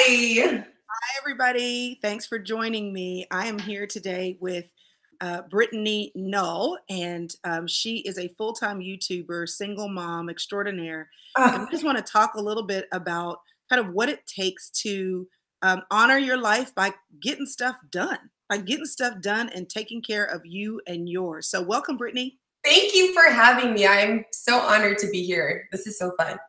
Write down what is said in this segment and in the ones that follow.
Hi. Hi, everybody. Thanks for joining me. I am here today with Brittany Null, and she is a full-time YouTuber, single mom extraordinaire. And we just want to talk a little bit about kind of what it takes to honor your life by getting stuff done, and taking care of you and yours. So welcome, Brittany. Thank you for having me. I'm so honored to be here. This is so fun.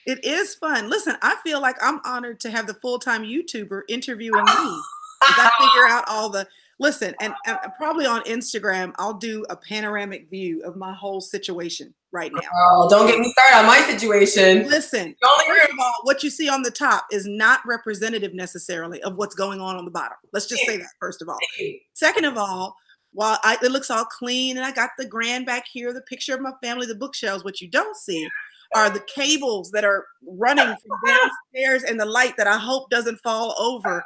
It is fun. Listen, I feel like I'm honored to have the full-time YouTuber interviewing me. I figure out all the, listen, and probably on Instagram, I'll do a panoramic view of my whole situation right now. Oh, don't get me started on my situation. Listen, first of all, what you see on the top is not representative necessarily of what's going on the bottom. Let's just say that, first of all. Second of all, while it looks all clean and I got the grand back here, the picture of my family, the bookshelves, what you don't see are the cables that are running from downstairs and the light that I hope doesn't fall over.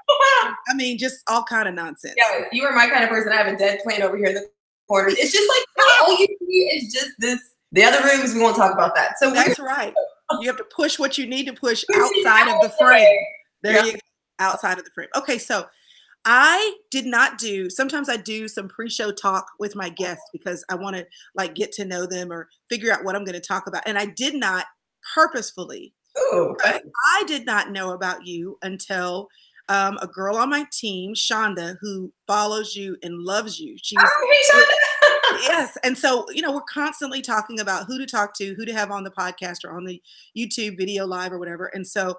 I mean, just all kind of nonsense. Yeah, you are my kind of person. I have a dead plant over here in the corner. It's just like, all you see is just this. The other rooms, we won't talk about that. So that's right. You have to push what you need to push outside of the frame. There you go, outside of the frame. Okay, so I did not do, sometimes I do some pre-show talk with my guests because I want to like get to know them or figure out what I'm going to talk about. And I did not purposefully. Ooh, okay. I did not know about you until a girl on my team, Shonda, who follows you and loves you. She was, hey, Shonda. Yes. And so, you know, we're constantly talking about who to talk to, who to have on the podcast or on the YouTube video live or whatever. And so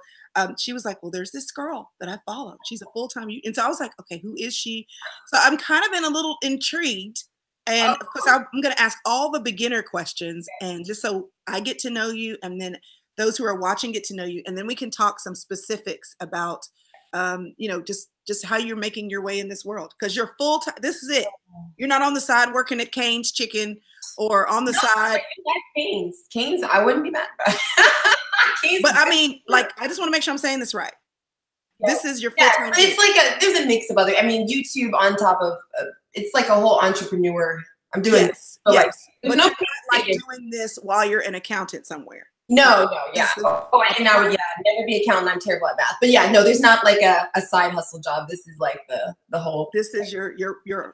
she was like, well, there's this girl that I follow. She's a full-time. And so I was like, okay, who is she? So I'm kind of been a little intrigued. And of course, I'm going to ask all the beginner questions and just so I get to know you. And then those who are watching get to know you. And then we can talk some specifics about, you know, just how you're making your way in this world. Because you're full-time. This is it. You're not on the side working at Cane's Chicken or on the side. Cane's, I wouldn't be mad about it. But I mean, like, I just want to make sure I'm saying this right. This is your full-time. It's like there's a mix of other. I mean, YouTube on top of it's like a whole entrepreneur. I'm doing this. So yes. But you're not like doing this while you're an accountant somewhere. No, yeah. And I would, never be an accountant. I'm terrible at math. But yeah, no, there's not like a side hustle job. This is like the whole. This is your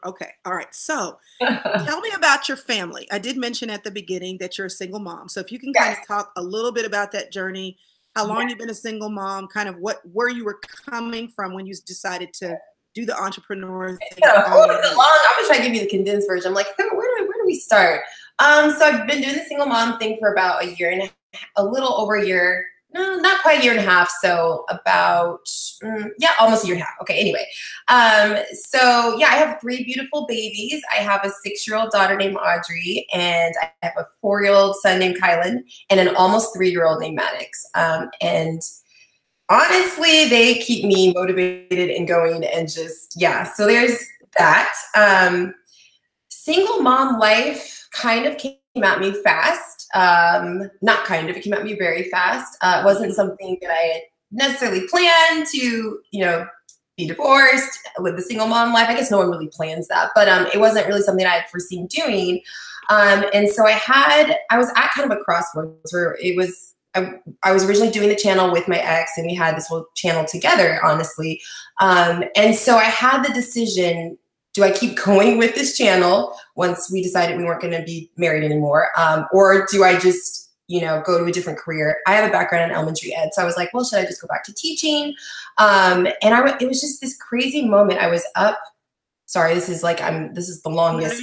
okay. All right. So tell me about your family. I did mention at the beginning that you're a single mom. So if you can kind of talk a little bit about that journey, how long you've been a single mom, kind of where you were coming from when you decided to do the entrepreneur thing. Yeah, it's long. I'm gonna try to give you the condensed version. I'm like, where do we start? So I've been doing the single mom thing for about a year and a little over a year. No, not quite a year and a half. So about, almost a year and a half. Okay, anyway. So yeah, I have 3 beautiful babies. I have a 6-year-old daughter named Audrey, and I have a 4-year-old son named Kylan, and an almost 3-year-old named Maddox. And honestly, they keep me motivated and going and just, so there's that. Single mom life kind of came at me fast. Not kind of, it came at me very fast. It wasn't something that I had necessarily planned to, you know, be divorced, live the single mom life. I guess no one really plans that, but it wasn't really something I had foreseen doing. And so I was at kind of a crossroads where it was, I was originally doing the channel with my ex, and we had this whole channel together, honestly. And so I had the decision, do I keep going with this channel once we decided we weren't going to be married anymore? Or do I just, you know, go to a different career? I have a background in elementary ed. So I was like, well, should I just go back to teaching? And it was just this crazy moment. I was up. Sorry, this is the longest.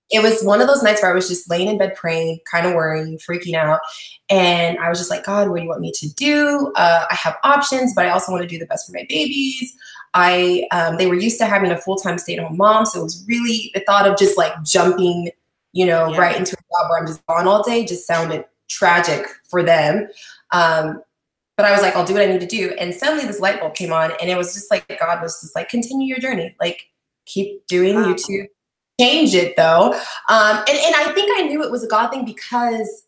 It was one of those nights where I was just laying in bed praying, kind of worrying, freaking out. And I was just like, God, what do you want me to do? I have options, but I also want to do the best for my babies. They were used to having a full-time stay-at-home mom. So it was really, the thought of just like jumping, you know, right into a job where I'm just gone all day just sounded tragic for them. But I was like, I'll do what I need to do. And suddenly this light bulb came on, and it was just like, God was just like, continue your journey. Like, keep doing YouTube. Change it though. And I think I knew it was a God thing because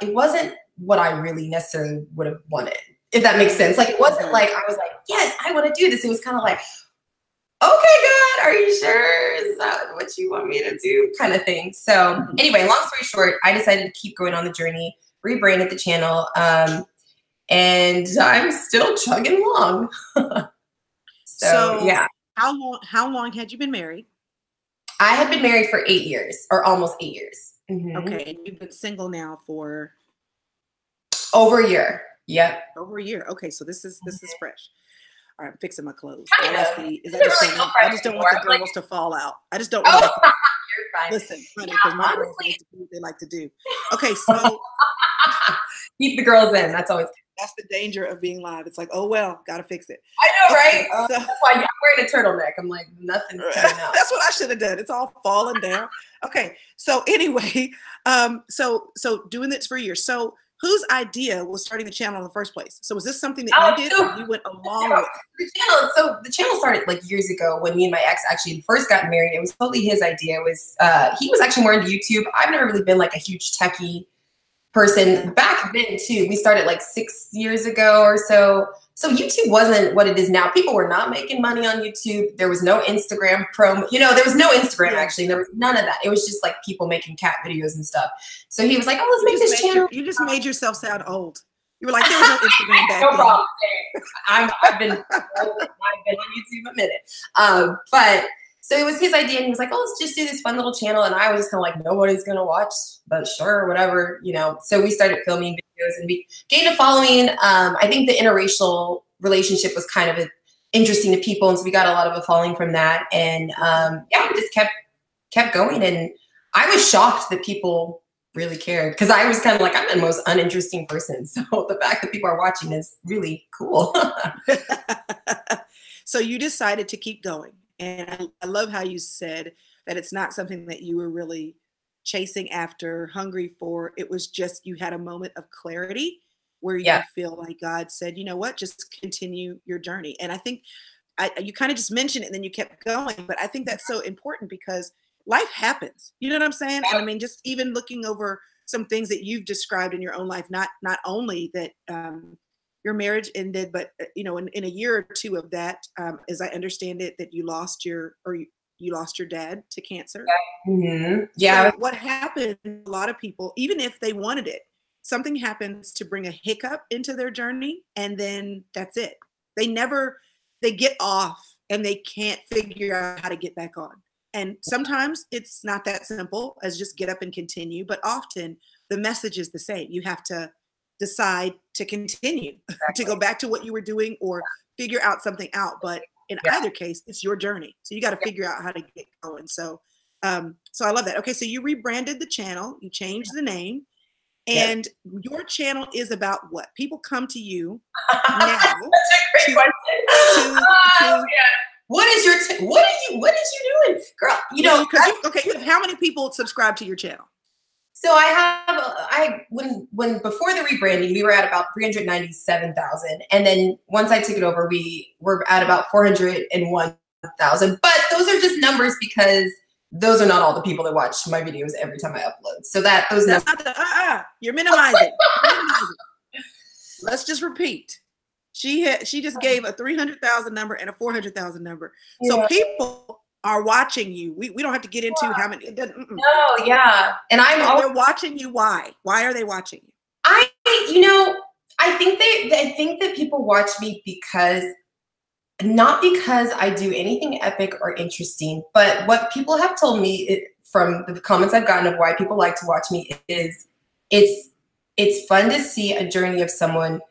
it wasn't what I really necessarily would have wanted, if that makes sense. Like, it wasn't like I was like, yes, I want to do this. It was kind of like, okay, God, are you sure? Is that what you want me to do? Kind of thing. So anyway, long story short, I decided to keep going on the journey, rebranded the channel. and I'm still chugging along. So yeah. How long had you been married? I had been married for 8 years, or almost 8 years. Okay, and you've been single now for over a year. Yep. Over a year. Okay, so this is fresh. All right, I'm fixing my clothes. Kind All I of. see is I just don't want the girls to fall out. I just don't want Oh, you're fine. listen, honey, because my girls like to do what they like to do. Okay, so keep the girls in. That's always that's the danger of being live. It's like, oh well, gotta fix it. I know, Okay, right? so, that's why I'm wearing a turtleneck. I'm like, nothing's coming out. that's what I should have done. It's all falling down. Okay, so anyway, so doing this for years. So whose idea was starting the channel in the first place? So was this something that you did or you went along with? The channel started like years ago when me and my ex actually first got married. It was totally his idea. It was he was actually more into YouTube. I've never really been like a huge techie person back then too. We started like 6 years ago or so. So YouTube wasn't what it is now. People were not making money on YouTube. There was no Instagram promo. You know, there was no Instagram actually. There was none of that. It was just like people making cat videos and stuff. So he was like, "Oh, let's make this channel." You just made yourself sound old. You were like, "There was no Instagram back then." No problem. I've been on YouTube a minute. But so it was his idea, and he was like, "Oh, let's just do this fun little channel." And I was just kind of like, "Nobody's gonna watch, but sure, whatever, you know." So we started filming videos, and we gained a following. I think the interracial relationship was kind of interesting to people, and so we got a lot of a following from that. And yeah, we just kept going, and I was shocked that people really cared because I was kind of like, I'm the most uninteresting person. So the fact that people are watching is really cool. So you decided to keep going. And I love how you said that it's not something that you were really chasing after, hungry for. It was just you had a moment of clarity where you feel like God said, you know what, just continue your journey. And I think you kind of just mentioned it and then you kept going. But I think that's so important because life happens. You know what I'm saying? And I mean, just even looking over some things that you've described in your own life, not only that your marriage ended, but you know, in a year or two of that, as I understand it, that you lost your dad to cancer. Yeah. So what happened? A lot of people, even if they wanted it, something happens to bring a hiccup into their journey, and then that's it. They get off and they can't figure out how to get back on. And sometimes it's not that simple as just get up and continue, but often the message is the same. You have to decide to continue, to go back to what you were doing or figure out something out. But in either case, it's your journey. So you got to figure out how to get going. So, so I love that. Okay. So you rebranded the channel, you changed the name, and your channel is about what? People come to you now. That's a great question. What is what are you doing, girl? You know, you have how many people subscribe to your channel? So when before the rebranding, we were at about 397,000. And then once I took it over, we were at about 401,000. But those are just numbers because those are not all the people that watch my videos every time I upload. So that's not you're minimizing. Let's just repeat. She just gave a 300,000 number and a 400,000 number. So people are watching you. We don't have to get into how many. No, yeah. And they're watching you. Why? Why are they watching you? I think that people watch me not because I do anything epic or interesting, but what people have told me from the comments I've gotten of why people like to watch me is it's fun to see a journey of someone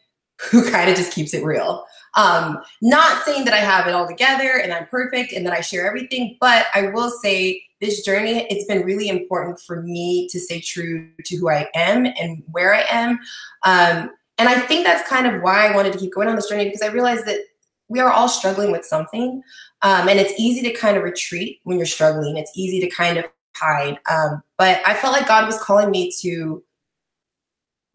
who kind of just keeps it real. Not saying that I have it all together and I'm perfect and that I share everything, but I will say this journey, it's been really important for me to stay true to who I am and where I am. And I think that's kind of why I wanted to keep going on this journey, because I realized that we are all struggling with something. And it's easy to kind of retreat when you're struggling. It's easy to kind of hide. But I felt like God was calling me to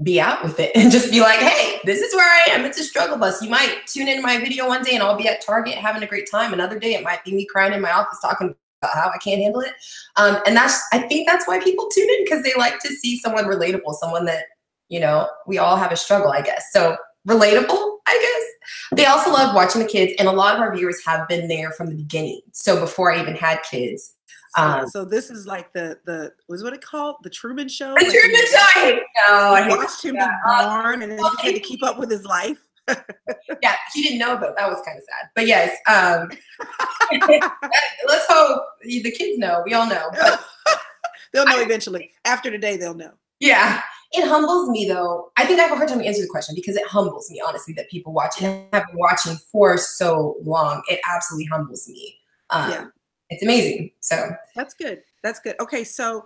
be out with it and just be like, hey, this is where I am. It's a struggle bus. You might tune in my video one day and I'll be at Target having a great time. Another day it might be me crying in my office talking about how I can't handle it. And I think that's why people tune in, because they like to see someone relatable, someone that, you know, we all have a struggle, I guess. So relatable, I guess. They also love watching the kids, and a lot of our viewers have been there from the beginning. So before I even had kids, So this is like the was what it called? The Truman Show? The Like Truman Show. I watched him be born and then just had to keep up with his life. Yeah, he didn't know though. That was kind of sad. But yes, let's hope the kids know. We all know. But they'll know eventually. After today, they'll know. Yeah. It humbles me though. I think I have a hard time answering the question because it humbles me, honestly, that people watch and have been watching for so long. It absolutely humbles me. Yeah. It's amazing. So that's good. That's good. Okay. So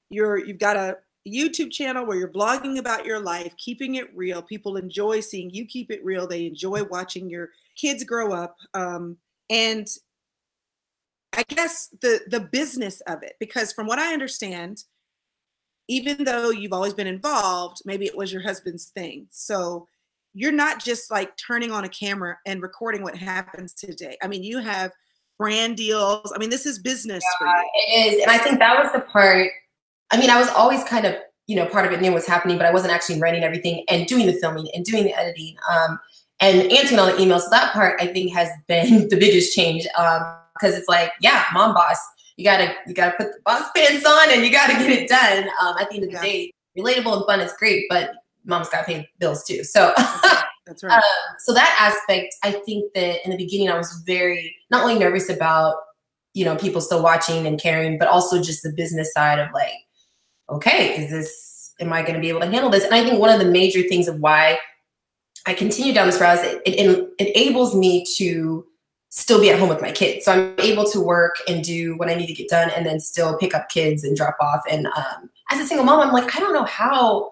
you've got a YouTube channel where you're blogging about your life, keeping it real. People enjoy seeing you keep it real. They enjoy watching your kids grow up. And I guess the business of it, because from what I understand, even though you've always been involved, maybe it was your husband's thing. So you're not just like turning on a camera and recording what happens today. I mean, you have brand deals. I mean, this is business for you. It is. And I think that was the part. I mean, I was always kind of, part of it knew what's happening, but I wasn't actually writing everything and doing the filming and doing the editing and answering all the emails. So that part I think has been the biggest change because it's like, yeah, mom boss. You gotta put the boss pants on and you gotta get it done. At the end of the day, relatable and fun is great, but mom's gotta pay bills too. So that's right. So that aspect, I think that in the beginning I was very not only nervous about people still watching and caring, but also just the business side of like, okay, am I gonna be able to handle this? And I think one of the major things of why I continue down this route is it enables me to still be at home with my kids. So I'm able to work and do what I need to get done and then still pick up kids and drop off. And as a single mom, I'm like, I don't know how,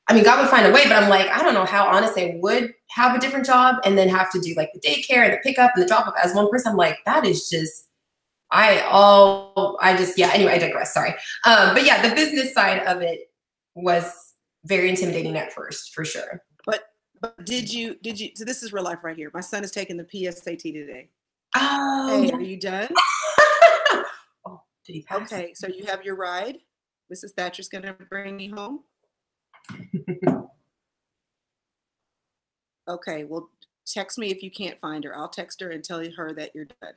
I mean, God would find a way, but I'm like, I don't know how honestly I would have a different job and then have to do like the daycare and the pickup and the drop off as one person. I'm like, that is just, anyway, I digress, sorry. But yeah, the business side of it was very intimidating at first, for sure. But did you, so this is real life right here. My son is taking the PSAT today. Oh. Hey, are you done? Oh, did he pass? Okay, so you have your ride. Mrs. Thatcher's gonna bring you home. Okay, well, text me if you can't find her. I'll text her and tell her that you're done.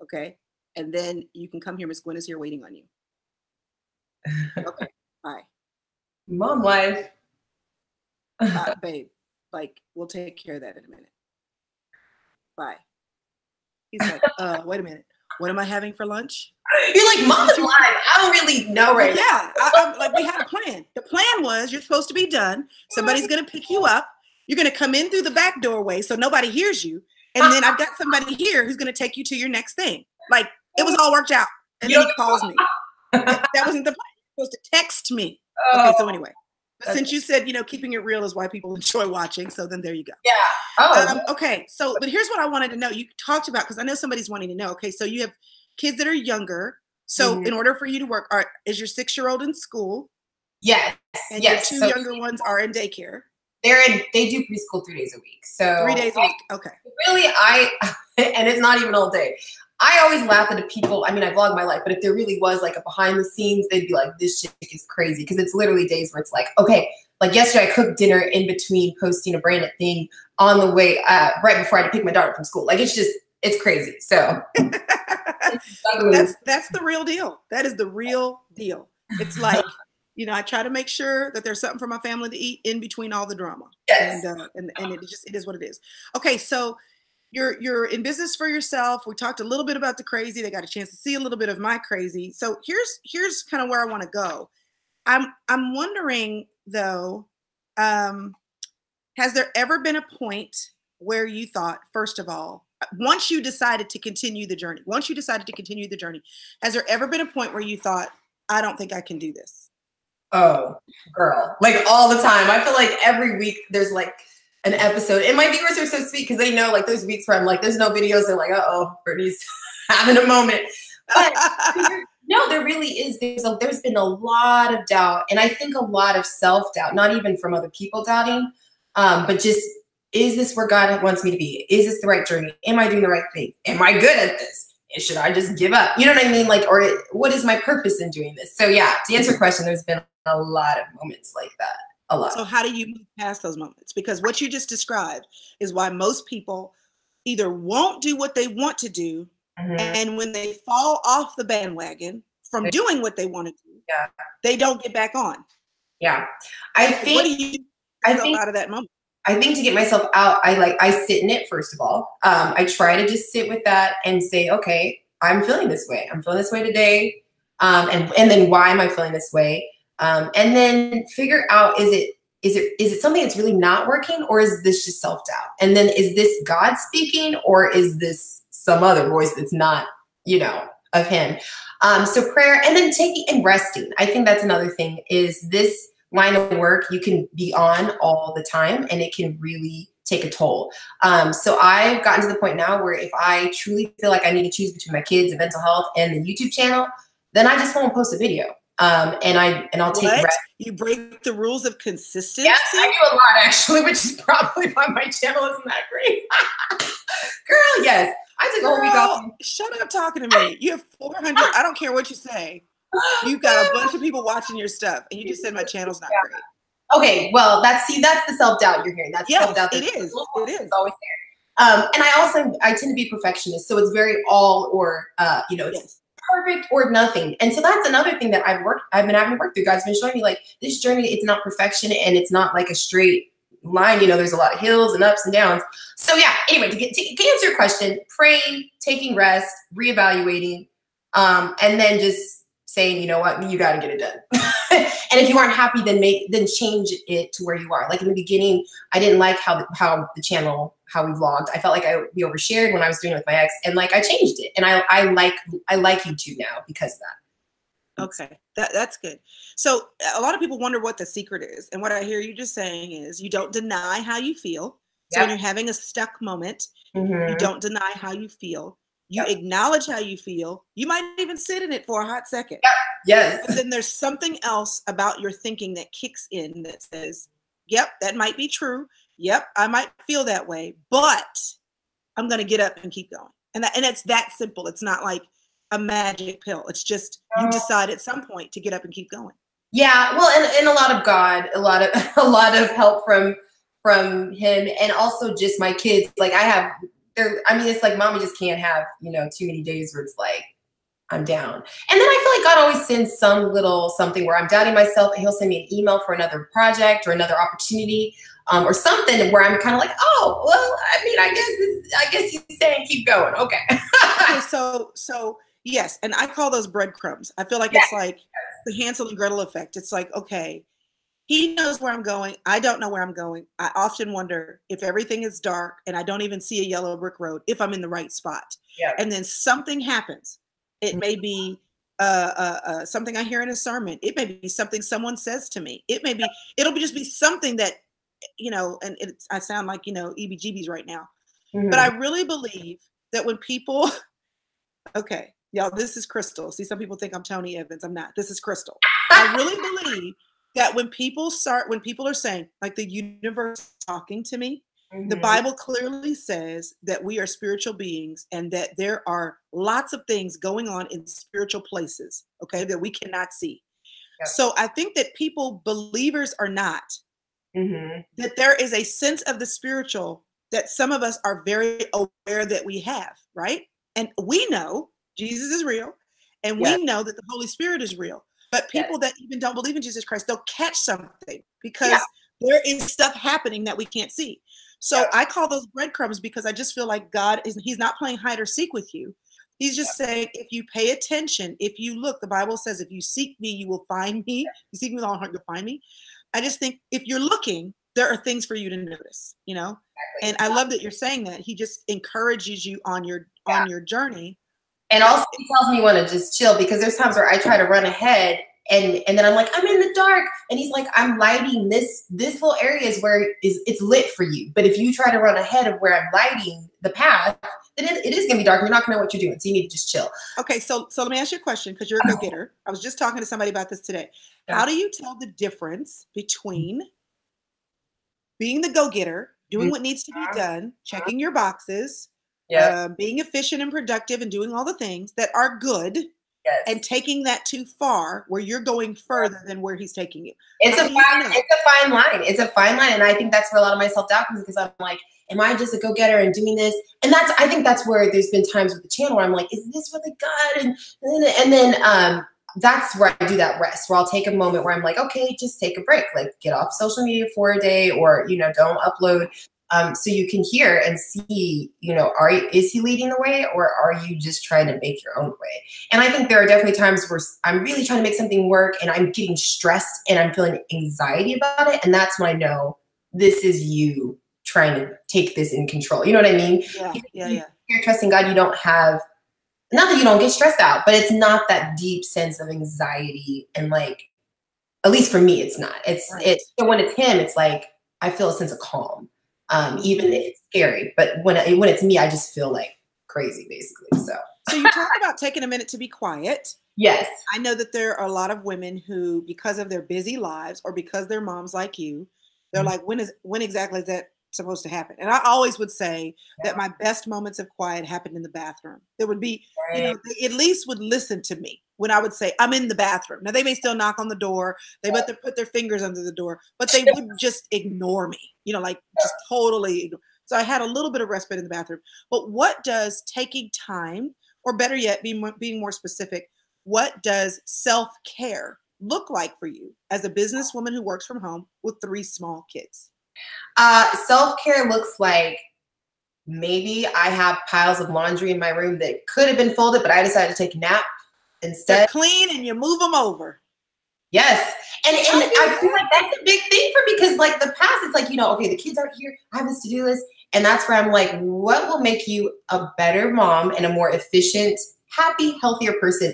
Okay, and then you can come here. Miss Gwen is here waiting on you. Okay, bye. Mom life. Babe, like, we'll take care of that in a minute. Bye. He's like, wait a minute. What am I having for lunch? You're like, Mom is live. I don't really know right now. I'm like, we had a plan. The plan was you're supposed to be done. Somebody's going to pick you up. You're going to come in through the back doorway so nobody hears you. And then I've got somebody here who's going to take you to your next thing. Like, it was all worked out. And then he calls me. That wasn't the plan. He was supposed to text me. Okay, so anyway. But since you said, keeping it real is why people enjoy watching. So then there you go. Yeah. Oh. Okay. So, but here's what I wanted to know. You talked about, because I know somebody's wanting to know. Okay. So you have kids that are younger. So in order for you to work, is your 6-year-old in school? Yes. And your 2 younger ones are in daycare? They do preschool 3 days a week. So 3 days a week. Okay. Really, and it's not even all day. I always laugh at the people. I mean, I vlog my life, but if there really was like a behind the scenes, they'd be like, this chick is crazy. Because it's literally days where it's like, okay, like yesterday I cooked dinner in between posting a branded thing on the way, right before I had to pick my daughter from school. Like, it's crazy. So that's the real deal. That is the real deal. It's like, I try to make sure that there's something for my family to eat in between all the drama. Yes. And it is what it is. Okay. So you're in business for yourself. We talked a little bit about the crazy. They got a chance to see a little bit of my crazy. So here's kind of where I want to go. I'm wondering though, has there ever been a point where you thought, first of all, once you decided to continue the journey, has there ever been a point where you thought, I don't think I can do this? Oh, girl, like all the time. I feel like every week there's like an episode, and my viewers are so sweet because they know like there's weeks where I'm like, there's no videos. They're like, uh-oh, Brittany's having a moment. But no, there really is. There's been a lot of doubt, and I think a lot of self-doubt, not even from other people doubting, but just, is this where God wants me to be? Is this the right journey? Am I doing the right thing? Am I good at this? Should I just give up? You know what I mean? Like, or what is my purpose in doing this? So yeah, to answer your question, there's been a lot of moments like that. A lot. So how do you move past those moments? Because what you just described is why most people either won't do what they want to do, or they won't do what they need to do. And then they get to a point where they say, And when they fall off the bandwagon from doing what they want to do, they don't get back on. Yeah. I think, what do you do out of that moment? I think to get myself out, I sit in it, first of all. I try to just sit with that and say, okay, I'm feeling this way. I'm feeling this way today. And then why am I feeling this way? And then figure out, is it something that's really not working, or is this just self-doubt? And then is this God speaking, or is this some other voice that's not, of him? So prayer, and then taking and resting. I think that's another thing, is this line of work you can be on all the time, and it can really take a toll. So I've gotten to the point now where if I truly feel like I need to choose between my kids and mental health and the YouTube channel, then I just won't post a video. And I'll take rest. You break the rules of consistency? Yeah, I do a lot, actually, which is probably why my channel isn't that great. Girl, yes. I took a whole week off. Shut up talking to me. You have 400. I don't care what you say. You've got a bunch of people watching your stuff, and you just said my channel's not great. Okay, well, that's the self-doubt you're hearing. That's self-doubt. It is. It is always there. And I tend to be perfectionist, so it's very all or it's perfect or nothing. And so that's another thing that I've been having to work through. God's been showing me, like, this journey, it's not perfection, and it's not like a straight line. There's a lot of hills and ups and downs. So yeah, anyway, to answer your question, praying, taking rest, reevaluating, and then just saying, you know what, you got to get it done. And if you aren't happy, then change it to where you are. Like in the beginning, I didn't like how the channel, how we vlogged. I felt like we overshared when I was doing it with my ex, and like I changed it. And I like YouTube now because of that. Okay, that's good. So a lot of people wonder what the secret is. And what I hear you just saying is you don't deny how you feel. So when you're having a stuck moment, you don't deny how you feel. You acknowledge how you feel. You might even sit in it for a hot second. Yes. And then there's something else about your thinking that kicks in that says, yep, that might be true. Yep, I might feel that way, but I'm going to get up and keep going. And it's that simple. It's not like a magic pill. It's just you decide at some point to get up and keep going. Yeah, well, and a lot of God, a lot of help from him, and also just my kids. Like it's like mommy just can't have too many days where it's like I'm down. And then I feel like God always sends some little something where I'm doubting myself, and he'll send me an email for another project or another opportunity, or something where I'm kind of like, oh, well, I mean, I guess he's saying keep going. Okay. Okay, so yes, and I call those breadcrumbs. I feel like it's like the Hansel and Gretel effect. It's like, okay, he knows where I'm going. I don't know where I'm going. I often wonder if everything is dark and I don't even see a yellow brick road, if I'm in the right spot. Yeah. And then something happens. It may be something I hear in a sermon. It may be something someone says to me. It'll just be something that, and I sound like, EBGBs right now. But I really believe that when people, okay, y'all, this is Crystal. See, some people think I'm Tony Evans. I'm not. This is Crystal. I really believe that when people are saying, like, the universe is talking to me, the Bible clearly says that we are spiritual beings and that there are lots of things going on in spiritual places, okay, that we cannot see. Yep. So I think that people, believers or not, that there is a sense of the spiritual that some of us are very aware that we have, right? And we know Jesus is real, and we know that the Holy Spirit is real. But people that even don't believe in Jesus Christ, they'll catch something because there is stuff happening that we can't see. So I call those breadcrumbs because I just feel like he's not playing hide or seek with you. He's just saying, if you pay attention, if you look, the Bible says, if you seek me, you will find me. You seek me with all heart, you'll find me. I just think if you're looking, there are things for you to notice, Exactly. And I love that you're saying that. He just encourages you on your journey. And also he tells me when to just chill, because there's times where I try to run ahead and then I'm like, I'm in the dark. And he's like, I'm lighting this little area is where it's lit for you. But if you try to run ahead of where I'm lighting the path, then it is going to be dark. You're not going to know what you're doing. So you need to just chill. Okay. So let me ask you a question, because you're a go-getter. I was just talking to somebody about this today. How do you tell the difference between being the go-getter, doing what needs to be done, checking your boxes, being efficient and productive and doing all the things that are good, and taking that too far where you're going further than where he's taking you. It's a fine line. It's a fine line. And I think that's where a lot of my self-doubt comes, because I'm like, am I just a go-getter and doing this? And I think that's where there's been times with the channel where I'm like, is this really good? And then that's where I do that rest, where I'll take a moment where I'm like, okay, just take a break, like get off social media for a day, or, you know, don't upload. So you can hear and see, you know, is he leading the way, or are you just trying to make your own way? And I think there are definitely times where I'm really trying to make something work and I'm getting stressed and I'm feeling anxiety about it. And that's when I know this is you trying to take this in control. You know what I mean? Yeah. You're trusting God. You don't have, not that you don't get stressed out, but it's not that deep sense of anxiety. And like, at least for me, it's not. So when it's him, it's like, I feel a sense of calm. Even if it's scary, but when it's me, I just feel like crazy, basically. So you talk about taking a minute to be quiet. Yes. I know that there are a lot of women who, because of their busy lives or because they're moms like you, they're like, when exactly is that supposed to happen? And I always would say that my best moments of quiet happened in the bathroom. There would be, you know, they at least would listen to me when I would say, I'm in the bathroom. Now they may still knock on the door. They might put their fingers under the door, but they would just ignore me, you know, like just totally ignore. So I had a little bit of respite in the bathroom. But what does taking time, or better yet, being more specific, what does self-care look like for you as a businesswoman who works from home with 3 small kids? Self-care looks like, maybe I have piles of laundry in my room that could have been folded, but I decided to take a nap instead. They're clean and you move them over. Yes. And I feel like that's a big thing for me, because like the past, it's like, you know, okay, the kids aren't here, I have this to-do list. And that's where I'm like, what will make you a better mom and a more efficient, happy, healthier person?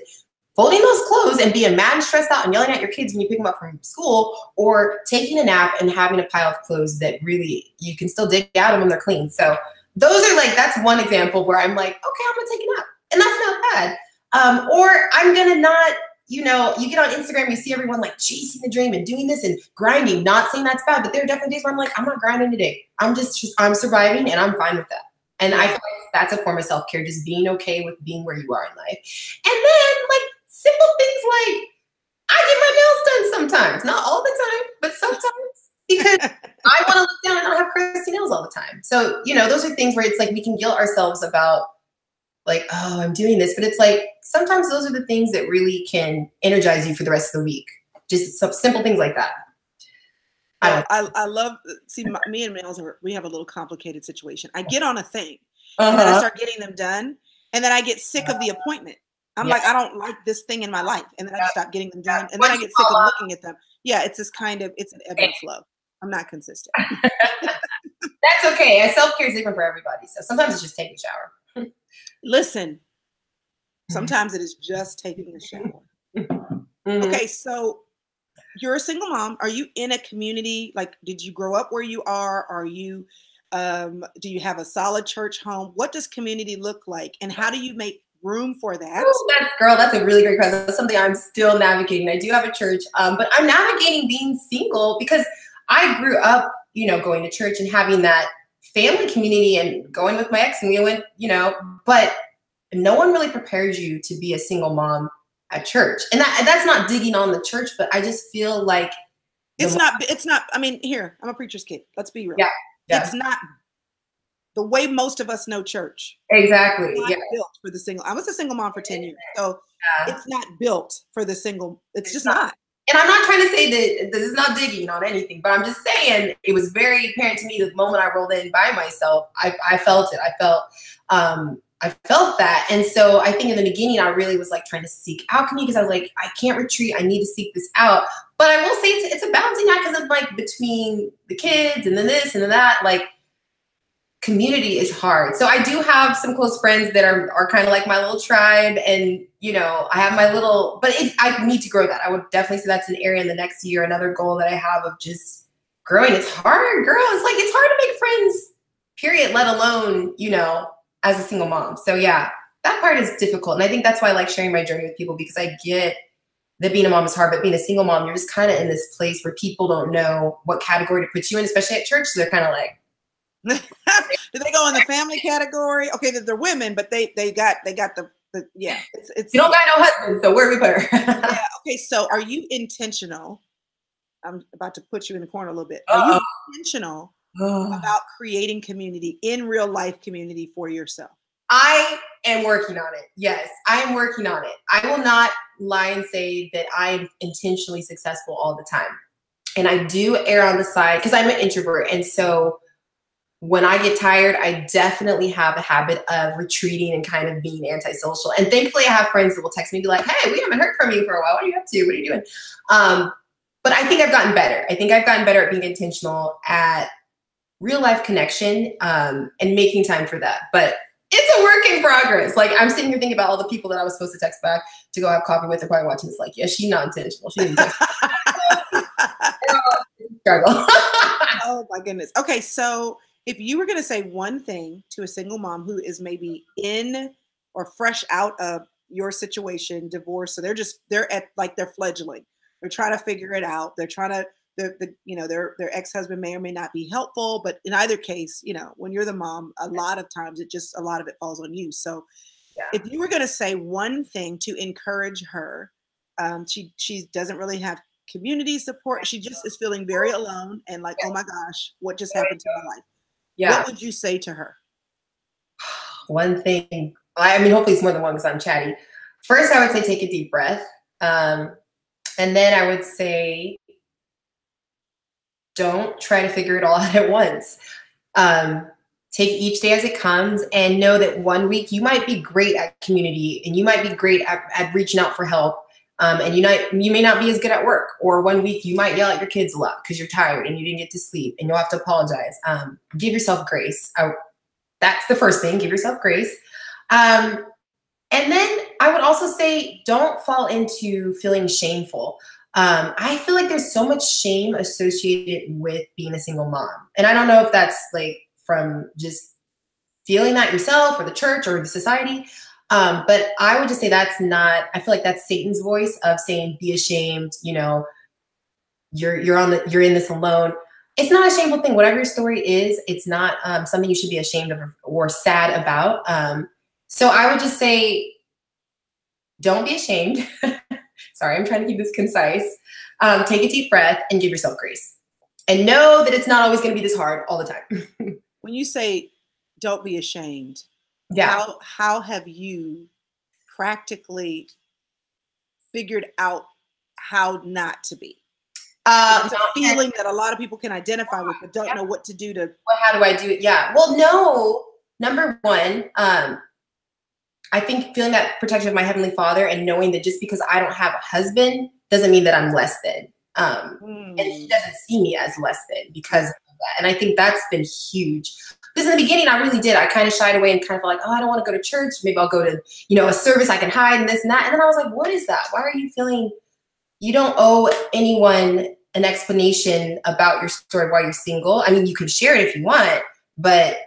Folding those clothes and being mad and stressed out and yelling at your kids when you pick them up from school, or taking a nap and having a pile of clothes that really you can still dig out of when they're clean. So those are like, that's one example where I'm like, okay, I'm gonna take a nap, and that's not bad. Or I'm gonna not, you know, you get on Instagram, you see everyone like chasing the dream and doing this and grinding, not saying that's bad, but there are definitely days where I'm like, I'm not grinding today. I'm surviving, and I'm fine with that. And I feel like that's a form of self-care, just being okay with being where you are in life. And then like simple things like, I get my nails done sometimes, not all the time, but sometimes, because I want to look down and not have crusty nails all the time. So, you know, those are things where it's like we can guilt ourselves about like, oh, I'm doing this, but it's like, sometimes those are the things that really can energize you for the rest of the week. Just some simple things like that. I love, see, me and Males, we have a little complicated situation. I get on a thing and then I start getting them done, and then I get sick of the appointment. I'm like, I don't like this thing in my life. And then I just stop getting them done. And then I get sick of looking at them. Yeah, it's this kind of, it's an ebb and flow. I'm not consistent. That's okay. Self-care is different for everybody. So sometimes it's just taking a shower. Listen, sometimes it is just taking a shower. Okay, so you're a single mom. Are you in a community? Like, did you grow up where you are? Are you, do you have a solid church home? What does community look like? And how do you make room for that? Girl, that's a really great question. That's something I'm still navigating. I do have a church, but I'm navigating being single, because I grew up, you know, going to church and having that family community and going with my ex, and we went, you know, but no one really prepares you to be a single mom at church. And that's not digging on the church, but I just feel like it's not, I mean, here, I'm a preacher's kid. Let's be real. Yeah. It's not the way most of us know church. Exactly. It's not built for the single. I was a single mom for 10 years. So it's not built for the single. It's just not. And I'm not trying to say that this is not digging on anything, but I'm just saying it was very apparent to me the moment I rolled in by myself. I felt it. I felt that. And so I think in the beginning, I really was like trying to seek out community, because I was like, I can't retreat. I need to seek this out. But I will say it's a balancing act, because of like between the kids and then this and then that, like community is hard. So I do have some close friends that are kind of like my little tribe, and you know, I have my little, but I need to grow that. I would definitely say that's an area in the next year, another goal that I have of just growing. It's hard, girl. It's like, it's hard to make friends, period, let alone, you know, as a single mom. So yeah, that part is difficult. And I think that's why I like sharing my journey with people, because I get that being a mom is hard, but being a single mom, you're just kind of in this place where people don't know what category to put you in, especially at church. So they're kind of like, do they go in the family category? Okay, they're women, but they got the it's You don't got no husband, so where we put her? yeah. Okay, so are you intentional? I'm about to put you in the corner a little bit. Are you Uh-oh. intentional about creating community in real life community for yourself? I am working on it. Yes, I am working on it. I will not lie and say that I'm intentionally successful all the time. And I do err on the side because I'm an introvert. And so when I get tired, I definitely have a habit of retreating and kind of being antisocial. And thankfully, I have friends that will text me and be like, hey, we haven't heard from you for a while. What are you up to? What are you doing? But I think I've gotten better. I think I've gotten better at being intentional at real life connection and making time for that. But it's a work in progress. Like I'm sitting here thinking about all the people that I was supposed to text back to go have coffee with. They're probably watching this like, yeah, she's not intentional. She didn't text. Struggle. Oh my goodness. Okay, so if you were going to say one thing to a single mom who is maybe in or fresh out of your situation, divorce, so they're fledgling. They're trying to figure it out. They're trying to their ex-husband may or may not be helpful, but in either case, when you're the mom, a lot of times a lot of it falls on you. So Yeah. if you were going to say one thing to encourage her, she doesn't really have community support. She just is feeling very alone and like, oh my gosh, what just happened to my life? Yeah. What would you say to her? One thing, I mean, hopefully it's more than one because I'm chatty. First, I would say take a deep breath. And then I would say, don't try to figure it all out at once. Take each day as it comes and know that one week you might be great at community and you might be great at reaching out for help. And you may not be as good at work, or one week you might yell at your kids a lot because you're tired and you didn't get to sleep and you'll have to apologize. Give yourself grace. That's the first thing, give yourself grace. And then I would also say, don't fall into feeling shameful. I feel like there's so much shame associated with being a single mom. And I don't know if that's like from just feeling that yourself or the church or the society. But I would just say I feel like that's Satan's voice of saying, be ashamed, you're in this alone. It's not a shameful thing. Whatever your story is, it's not something you should be ashamed of or sad about. So I would just say, don't be ashamed. Sorry, I'm trying to keep this concise. Take a deep breath and give yourself grace. And know that it's not always going to be this hard all the time. When you say don't be ashamed, Yeah. how have you practically figured out how not to be? It's a feeling that a lot of people can identify with, but don't know what to do to. Well, how do I do it? Yeah. Well, no. Number one, I think feeling that protection of my Heavenly Father and knowing that just because I don't have a husband doesn't mean that I'm less than. And He doesn't see me as less than because of that. And I think that's been huge. Because in the beginning, I really did. I kind of shied away and kind of like, oh, I don't want to go to church. Maybe I'll go to, a service I can hide and this and that. And then I was like, what is that? Why are you feeling you don't owe anyone an explanation about your story while you're single? I mean, you can share it if you want, but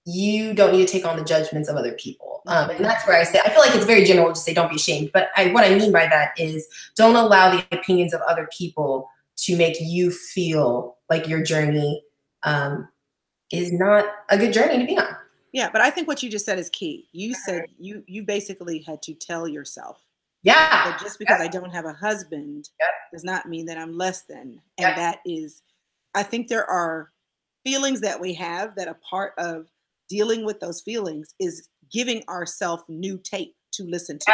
you don't need to take on the judgments of other people. And that's where I feel like it's very general to say don't be ashamed. But what I mean by that is don't allow the opinions of other people to make you feel like your journey is not a good journey to be on. Yeah, but I think what you just said is key. You said you basically had to tell yourself. Yeah. That just because I don't have a husband does not mean that I'm less than. And that is, I think there are feelings that we have that a part of dealing with those feelings is giving ourselves new tape to listen to.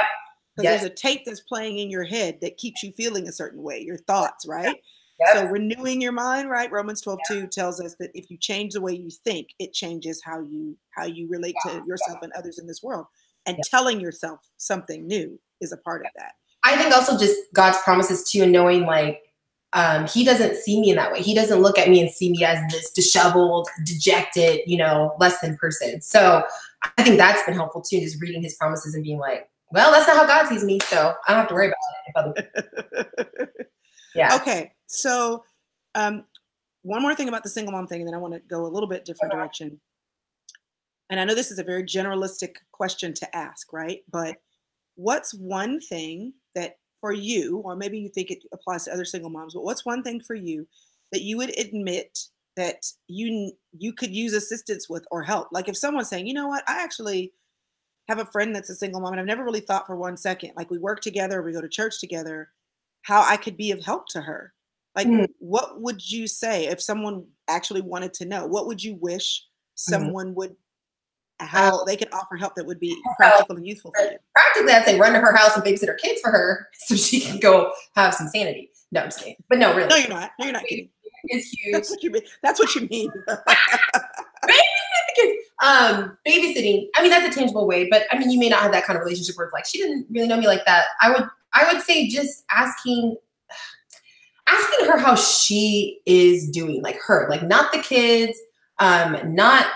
Because there's a tape that's playing in your head that keeps you feeling a certain way, your thoughts, right? So renewing your mind, right? Romans 12:2 tells us that if you change the way you think, it changes how you relate to yourself and others in this world. And telling yourself something new is a part of that. I think also just God's promises too, and knowing like He doesn't see me in that way. He doesn't look at me and see me as this disheveled, dejected, less than person. So I think that's been helpful too, just reading His promises and being like, well, that's not how God sees me, so I don't have to worry about it. Yeah. Okay. So one more thing about the single mom thing, and then I want to go a little bit different direction. And I know this is a very generalistic question to ask, right? But what's one thing that for you, or maybe you think it applies to other single moms, but what's one thing for you that you would admit that you could use assistance with or help? Like if someone's saying, you know what, I actually have a friend that's a single mom, and I've never really thought for 1 second, like we work together, we go to church together, how I could be of help to her. Like, Mhm. what would you say if someone actually wanted to know? What would you wish Mhm. someone would, Um, how they could offer help that would be so practical and useful for you? practically, I'd say run to her house and babysit her kids for her so she can go have some sanity. No, I'm just kidding. But no, really. No, you're not. No, you're not kidding. It's huge. That's what you mean. That's what you mean. Babysitting, I mean, that's a tangible way, but I mean, you may not have that kind of relationship where it's like, she didn't really know me like that. I would say just asking her how she is doing, like her, like not the kids, not,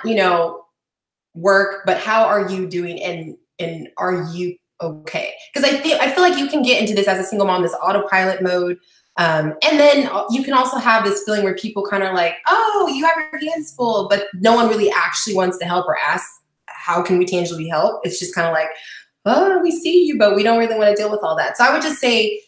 work, but how are you doing? And are you okay? Because I feel like you can get into this as a single mom, this autopilot mode. And then you can also have this feeling where people kind of like, oh, you have your hands full, but no one really actually wants to help or ask, how can we tangibly help? It's just kind of like, oh, we see you, but we don't really want to deal with all that. So I would just say,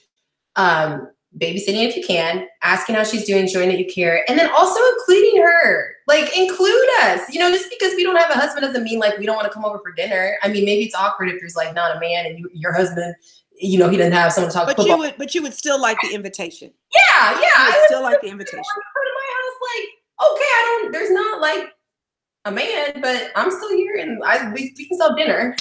babysitting if you can, asking how she's doing, showing that you care, and then also including her. Like, include us. Just because we don't have a husband doesn't mean like we don't want to come over for dinner. I mean, maybe it's awkward if there's like not a man and your husband, he doesn't have someone to talk football. But you would still like the invitation. Yeah. You would still like the invitation. Come to my house, like, okay, there's not like a man, but I'm still here and we can sell dinner.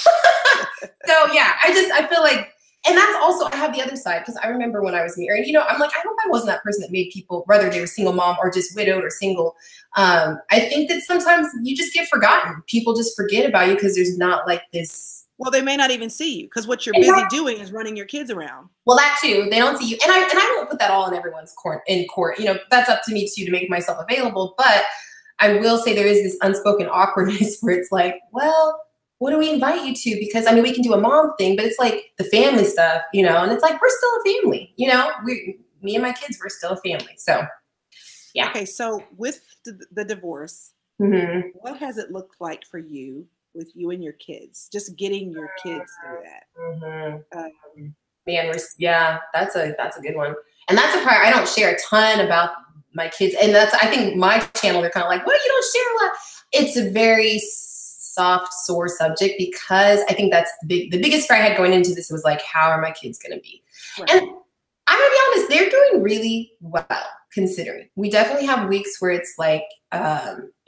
So yeah, I feel like, and that's also, I have the other side, because I remember when I was married, I'm like, I hope I wasn't that person that made people, whether they were single mom or just widowed or single. I think that sometimes you just get forgotten. People just forget about you because there's not like this. Well, they may not even see you because what you're busy doing is running your kids around. Well, that too. They don't see you. And I don't put that all in everyone's court. That's up to me too, to make myself available. But I will say there is this unspoken awkwardness where it's like, well, what do we invite you to? Because I mean, we can do a mom thing, but it's like the family stuff, and it's like, we're still a family, me and my kids, we're still a family. So yeah. Okay. So with the divorce, mm-hmm. What has it looked like for you with you and your kids, just getting your kids through that? Mm-hmm. Man, that's a good one. And that's a part I don't share a ton about my kids. And I think my channel, they're kind of like, well, you don't share a lot. It's a very soft, sore subject, because I think that's the biggest fear I had going into this was like, how are my kids going to be? Right. And I'm going to be honest, they're doing really well, considering. We definitely have weeks where it's like,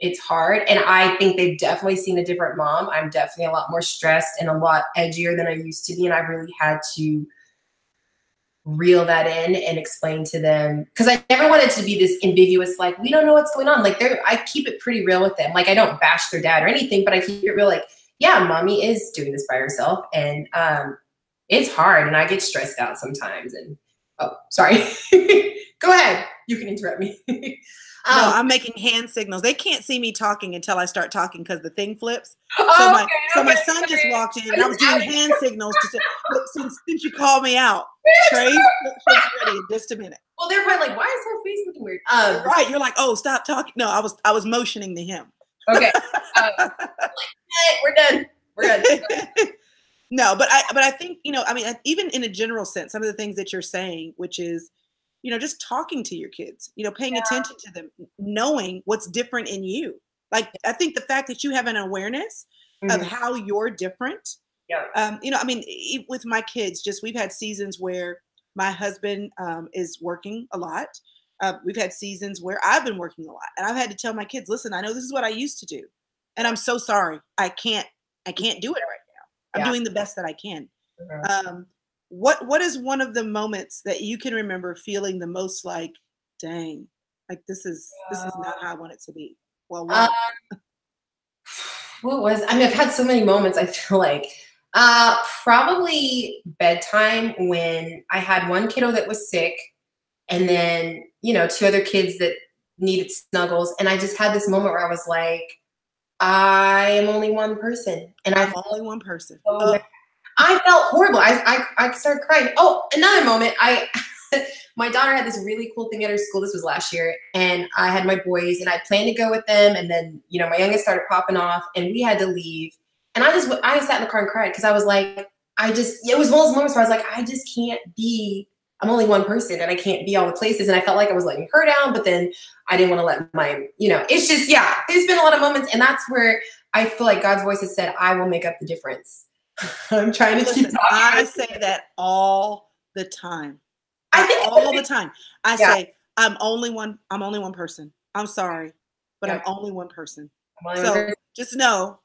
it's hard. And I think they've definitely seen a different mom. I'm definitely a lot more stressed and a lot edgier than I used to be. And I really had to reel that in and explain to them, because I never wanted to be this ambiguous, like, we don't know what's going on. Like, I keep it pretty real with them. Like, I don't bash their dad or anything, but I keep it real. Like, yeah, mommy is doing this by herself, and it's hard, and I get stressed out sometimes. And oh, sorry, go ahead. You can interrupt me. No, I'm making hand signals. They can't see me talking until I start talking because the thing flips. My son just walked in and I was doing hand signals to say, since you called me out, Trey, ready in just a minute. Well, they're probably like, why is her face looking weird? Right. You're like, oh, stop talking. No, I was motioning to him. Okay. We're done. We're done. No, but I think, even in a general sense, some of the things that you're saying, which is, just talking to your kids, paying attention to them, knowing what's different in you. Like, I think the fact that you have an awareness of how you're different. Yeah. With my kids, we've had seasons where my husband is working a lot. We've had seasons where I've been working a lot, and I've had to tell my kids, listen, I know this is what I used to do, and I'm so sorry. I can't do it right now. I'm doing the best that I can. What is one of the moments that you can remember feeling the most like, dang, like this is not how I want it to be? Well, what was, I've had so many moments, I feel like. Probably bedtime, when I had one kiddo that was sick, and then, 2 other kids that needed snuggles. And I just had this moment where I was like, I am only one person. And I'm only one person. I felt horrible. I started crying. Oh, another moment. My daughter had this really cool thing at her school. This was last year. And I had my boys, and I planned to go with them. And then, my youngest started popping off, and we had to leave. And I sat in the car and cried, because I was like, it was one of those moments where I was like, I just can't be, I'm only one person, and I can't be all the places. And I felt like I was letting her down, but then I didn't want to let it's just, there's been a lot of moments. And that's where I feel like God's voice has said, I will make up the difference. I'm trying to keep Listen, talking. I say that all the time. I think all the time. I Yeah. say, I'm only one person. I'm sorry, but Yeah. I'm only one person. I'm only one So person. just know,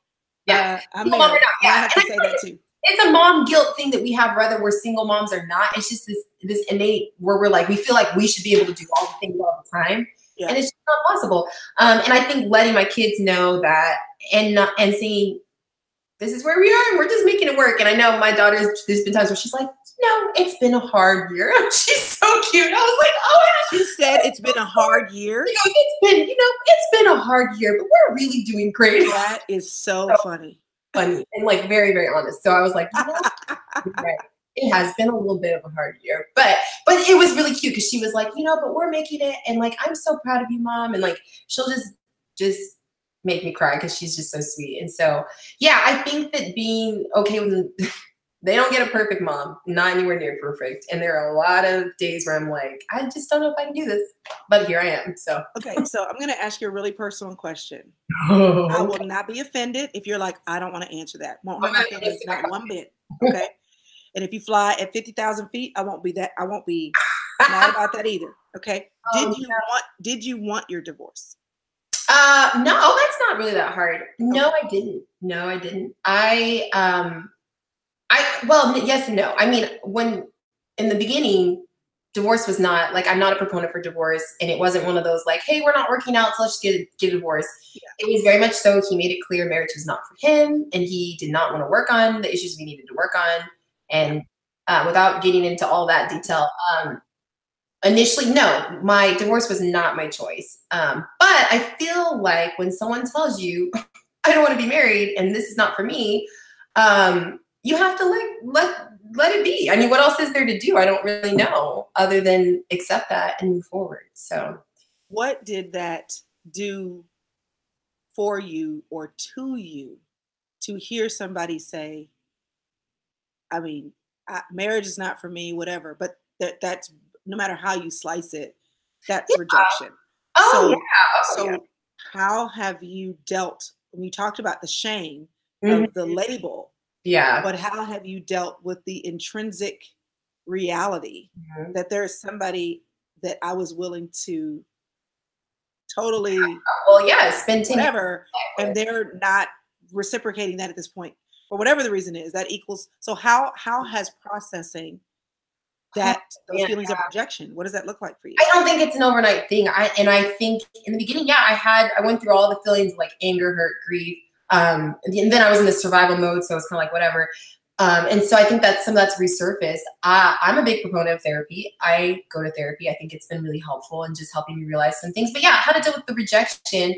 Yeah. I'm Single mom or married. not. And I Yeah. have to say that too. It's a mom guilt thing that we have whether we're single moms or not. It's just this innate where we're like, we feel like we should be able to do all the things all the time. Yeah. And it's just not possible. And I think letting my kids know that and saying, this is where we are and we're just making it work. And I know my daughter's, there's been times where she's like, no, it's been a hard year. She's so cute. I was like, oh. She said it's been a hard year. She goes, it's been a hard year, but we're really doing great. That is so funny. Funny and like very, very honest. So I was like, right. It has been a little bit of a hard year, but it was really cute because she was like, but we're making it. And like, I'm so proud of you, Mom. And like, she'll just make me cry because she's just so sweet. And so, yeah, I think that being okay with they don't get a perfect mom, not anywhere near perfect. And there are a lot of days where I'm like, I just don't know if I can do this, but here I am. So, okay. So I'm going to ask you a really personal question. I will not be offended if you're like, I don't want to answer that. Won't hurt my feelings, not one bit. Okay. And if you fly at 50,000 feet, I won't be mad about that either. Okay. Did you want your divorce? No, that's not really that hard. No, I didn't. Well, yes and no. I mean, when in the beginning, divorce was not like, I'm not a proponent for divorce. And it wasn't one of those like, hey, we're not working out, so let's just get a divorce. Yeah. It was very much so he made it clear marriage was not for him. And he did not want to work on the issues we needed to work on. And without getting into all that detail, initially, no, my divorce was not my choice. But I feel like when someone tells you, I don't want to be married and this is not for me, you have to let it be. I mean, what else is there to do? I don't really know other than accept that and move forward. So what did that do for you or to you to hear somebody say, I mean, marriage is not for me, whatever, but that's no matter how you slice it, that's rejection. So how have you dealt when you talked about the shame of the label? Yeah. But how have you dealt with the intrinsic reality that there's somebody that I was willing to totally spend 10 whatever, and they're not reciprocating that at this point, for whatever the reason is, that equals. So how has processing those feelings of rejection, what does that look like for you? I don't think it's an overnight thing. I think in the beginning, I went through all the feelings like anger, hurt, grief. And then I was in the survival mode, so it was kind of like whatever. And so I think that some of that's resurfaced. I'm a big proponent of therapy. I go to therapy. I think it's been really helpful in just helping me realize some things. But yeah, how to deal with the rejection.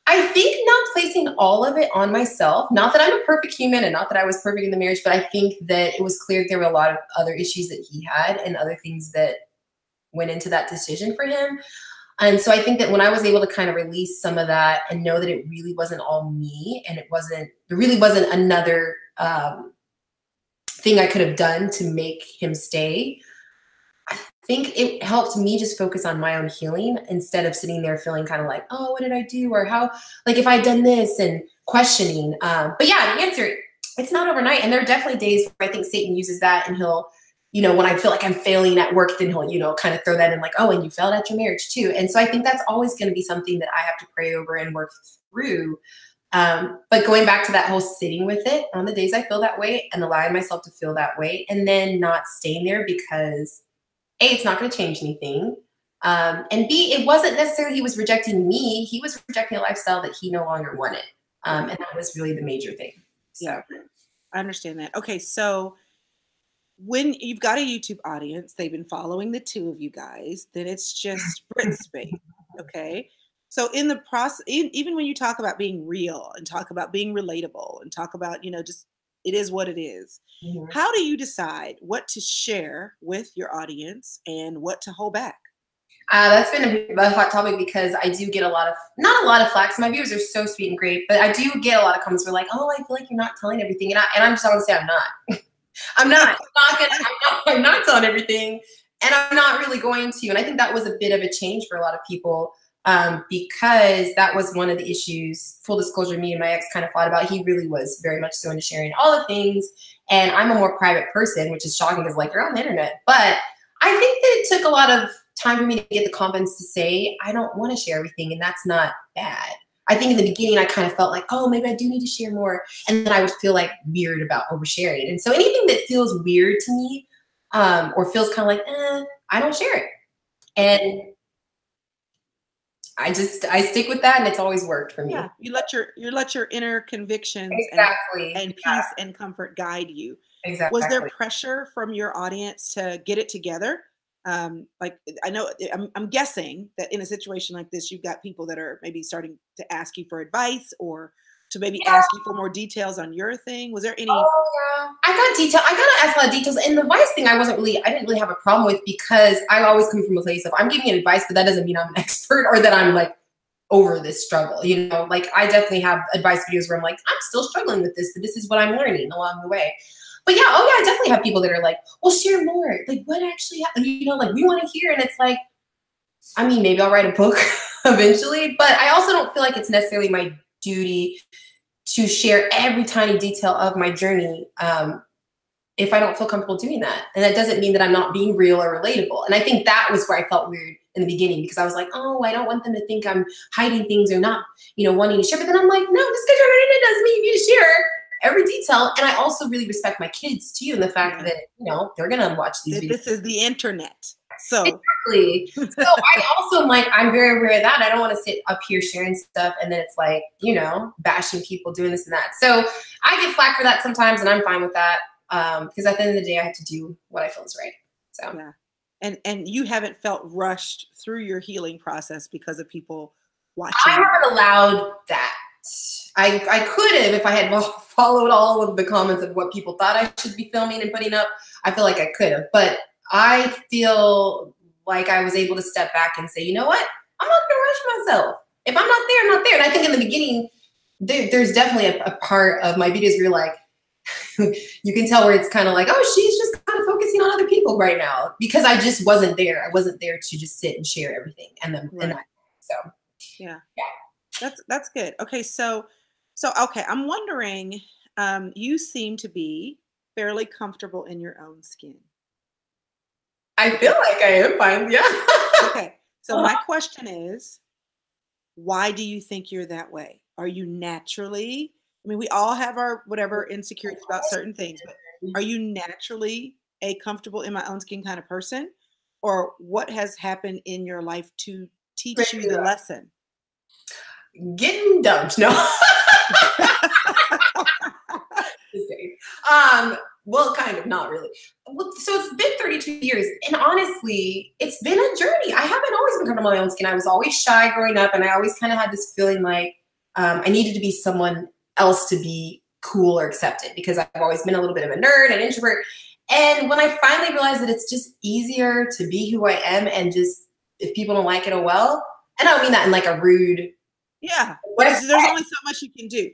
I think not placing all of it on myself. Not that I'm a perfect human and not that I was perfect in the marriage, but I think that it was clear there were a lot of other issues that he had and other things that went into that decision for him. And so I think that when I was able to kind of release some of that and know that it really wasn't all me and there really wasn't another thing I could have done to make him stay, I think it helped me just focus on my own healing instead of sitting there feeling kind of like, oh, what did I do? Or how, like if I'd done this and questioning. But yeah, the answer, it's not overnight. And there are definitely days where I think Satan uses that and he'll, when I feel like I'm failing at work, then he'll, kind of throw that in like, oh, and you failed at your marriage too. And so I think that's always going to be something that I have to pray over and work through. But going back to that whole sitting with it on the days I feel that way and allowing myself to feel that way and then not staying there because A, it's not going to change anything. And B, it wasn't necessarily he was rejecting me. He was rejecting a lifestyle that he no longer wanted. And that was really the major thing. So. Yeah, I understand that. Okay, so when you've got a YouTube audience, they've been following the two of you guys, then it's just Brit's space, okay? So in the process, even when you talk about being real and talk about being relatable and talk about, just it is what it is. Mm-hmm. How do you decide what to share with your audience and what to hold back? That's been a hot topic because I do get not a lot of flack. My viewers are so sweet and great, but I do get a lot of comments where like, oh, I feel like you're not telling everything. And I'm just going to say I'm not. I'm not telling everything, and I'm not really going to. And I think that was a bit of a change for a lot of people. because that was one of the issues, full disclosure, me and my ex kind of fought about. He really was very much so into sharing all the things. And I'm a more private person, which is shocking because like you're on the internet. But I think that it took a lot of time for me to get the confidence to say, I don't want to share everything. And that's not bad. I think in the beginning, I kind of felt like, oh, maybe I do need to share more. And then I would feel like weird about oversharing. And so anything that feels weird to me or feels kind of like, I don't share it. And I stick with that, and it's always worked for me. Yeah, you let your inner convictions and peace and comfort guide you. Exactly. Was there pressure from your audience to get it together? Like I know, I'm guessing that in a situation like this, you've got people that are maybe starting to ask you for advice or to maybe ask you for more details on your thing. Was there any? Oh yeah, I got to ask a lot of details. And the advice thing, I didn't really have a problem with because I always come from a place of I'm giving you advice, but that doesn't mean I'm an expert or that I'm like over this struggle. You know, like I definitely have advice videos where I'm like, I'm still struggling with this, but this is what I'm learning along the way. But yeah, oh yeah, I definitely have people that are like, well, share more. Like what actually happened? You know, like we want to hear. And it's like, I mean, maybe I'll write a book eventually, but I also don't feel like it's necessarily my duty to share every tiny detail of my journey if I don't feel comfortable doing that. And that doesn't mean that I'm not being real or relatable. And I think that was where I felt weird in the beginning because I was like, oh, I don't want them to think I'm hiding things or not, you know, wanting to share. But then I'm like, no, just because you're writing it doesn't mean you need to share every detail. And I also really respect my kids too, and the fact that, you know, they're going to watch these videos. This is the internet. So exactly. So I also I'm very aware of that. I don't want to sit up here sharing stuff and then it's like, you know, bashing people doing this and that. So I get flack for that sometimes and I'm fine with that because at the end of the day, I have to do what I feel is right. So yeah. And you haven't felt rushed through your healing process because of people watching. I haven't allowed that. I could have if I had followed all of the comments of what people thought I should be filming and putting up. I feel like I could have, but I feel like I was able to step back and say, you know what? I'm not going to rush myself. If I'm not there, I'm not there. And I think in the beginning, there's definitely a part of my videos where you're like, you can tell where it's kind of like, oh, she's just kind of focusing on other people right now because I just wasn't there. I wasn't there to just sit and share everything. And then, so yeah, that's good. Okay. So okay. I'm wondering, you seem to be fairly comfortable in your own skin. I feel like I am fine. Yeah. Okay. So my question is, why do you think you're that way? Are you naturally, I mean, we all have our whatever insecurities about certain things, but are you naturally a comfortable in my own skin kind of person? Or what has happened in your life to teach you the lesson? Getting dumped. No. Well, kind of, not really. So it's been 32 years. And honestly, it's been a journey. I haven't always been comfortable in my own skin. I was always shy growing up. And I always kind of had this feeling like I needed to be someone else to be cool or accepted because I've always been a little bit of a nerd, an introvert. And when I finally realized that it's just easier to be who I am and just, if people don't like it, oh well. And I don't mean that in like a rude. Yeah. But there's only so much you can do.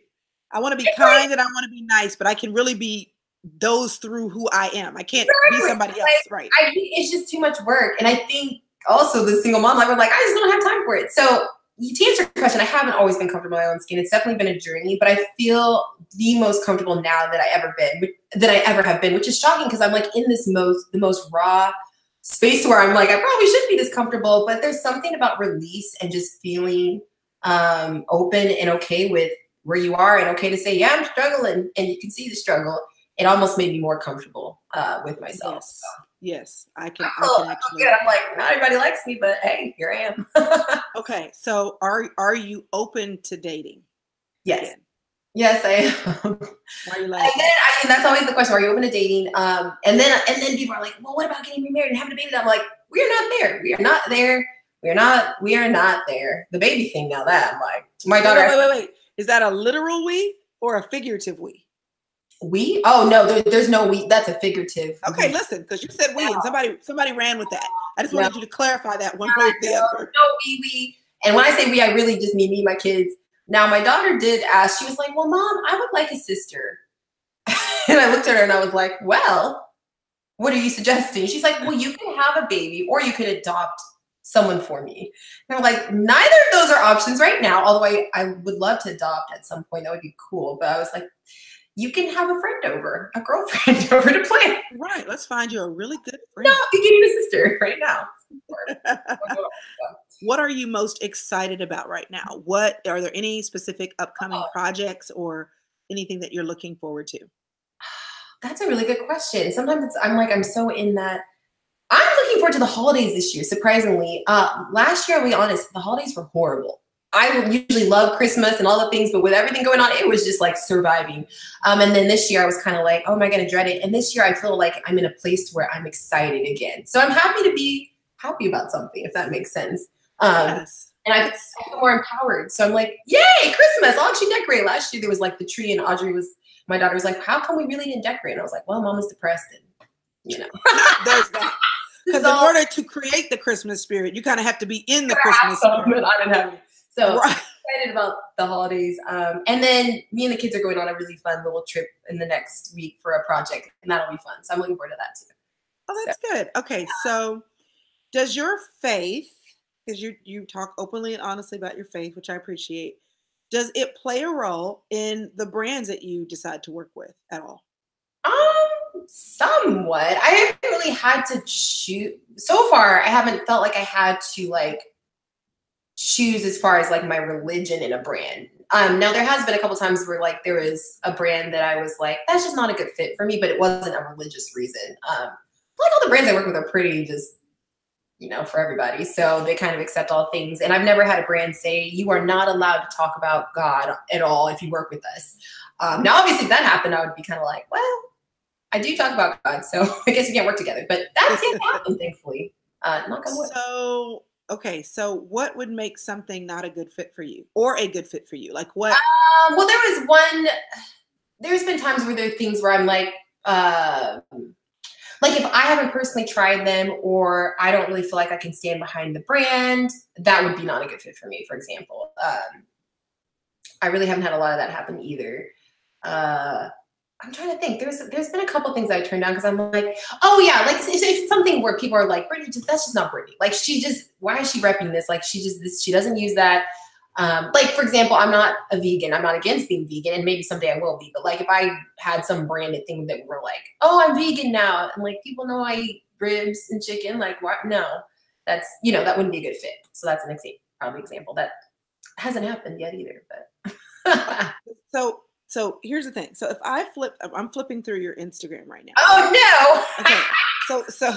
I want to be kind and I want to be nice, but I can really be those through who I am. I can't be somebody else, right? I think it's just too much work. And I think also the single mom life, I'm like, I just don't have time for it. So to answer your question, I haven't always been comfortable in my own skin. It's definitely been a journey, but I feel the most comfortable now that I ever have been, which is shocking because I'm like in the most raw space where I'm like, I probably shouldn't be this comfortable, but there's something about release and just feeling open and okay with where you are and okay to say, yeah, I'm struggling and you can see the struggle. It almost made me more comfortable with myself. Yes, so. Yes, I can actually. I'm like, not everybody likes me, but hey, here I am. Okay, so are you open to dating? Yes. Again? Yes, I am. Why are you laughing? And then, that's always the question: are you open to dating? And then people are like, well, what about getting remarried and having a baby? And I'm like, we are not there. We are not there. We are not there. The baby thing now that I'm like, my daughter. Wait. Is that a literal we or a figurative we? We? Oh no, there's no we. That's a figurative. Okay, we. Listen, because you said we and somebody ran with that. I just wanted you to clarify that one way or the other. No, we. And when I say we, I really just mean me and my kids. Now my daughter did ask. She was like, "Well, Mom, I would like a sister." And I looked at her and I was like, "Well, what are you suggesting?" She's like, "Well, you can have a baby or you could adopt someone for me. And I'm like, neither of those are options right now. Although I would love to adopt at some point. That would be cool. But I was like, you can have a friend over, a girlfriend over to play. Right. Let's find you a really good friend. No, you can use a sister right now. What are you most excited about right now? What are there any specific upcoming projects or anything that you're looking forward to? That's a really good question. Sometimes I'm so in that. I'm looking forward to the holidays this year, surprisingly. Last year, I'll be honest, the holidays were horrible. I usually love Christmas and all the things, but with everything going on, it was just like surviving. And then this year I was kind of like, oh, am I going to dread it? And this year I feel like I'm in a place where I'm excited again. So I'm happy to be happy about something, if that makes sense. Yes. And I feel more empowered. So I'm like, yay, Christmas. I'll actually decorate. Last year there was like the tree and my daughter was like, how come we really didn't decorate? And I was like, well, Mom was depressed and, There's that. Because in order to create the Christmas spirit, you kind of have to be in the Christmas spirit. I didn't have any. So right. I'm excited about the holidays. And then me and the kids are going on a really fun little trip in the next week for a project, and that'll be fun. So I'm looking forward to that too. Oh, that's good. Okay, so does your faith, because you talk openly and honestly about your faith, which I appreciate, does it play a role in the brands that you decide to work with at all? Somewhat. I haven't really had to choose. So far, I haven't felt like I had to like choose as far as like my religion in a brand. Now there has been a couple times where like there was a brand that I was like, that's just not a good fit for me, but it wasn't a religious reason. Like all the brands I work with are pretty just, for everybody. So they kind of accept all things. And I've never had a brand say, you are not allowed to talk about God at all if you work with us. Now, obviously if that happened, I would be kind of like, well, I do talk about God, so I guess we can't work together. But that didn't happen, thankfully. Knock on wood. So, okay, so what would make something not a good fit for you, or a good fit for you? Like what? Well, there's been times where there are things where I'm like if I haven't personally tried them, or I don't really feel like I can stand behind the brand, that would be not a good fit for me, for example. I really haven't had a lot of that happen either. I'm trying to think. There's been a couple things I turned down because I'm like, oh yeah, like if it's something where people are like, Brittany, that's just not Brittany. Like why is she repping this? Like she doesn't use that. Like for example, I'm not a vegan. I'm not against being vegan, and maybe someday I will be. But like if I had some branded thing that were like, oh, I'm vegan now, and like people know I eat ribs and chicken, like what? No, that's that wouldn't be a good fit. So that's an example that hasn't happened yet either. But So here's the thing. So if I'm flipping through your Instagram right now. Oh no. Okay. So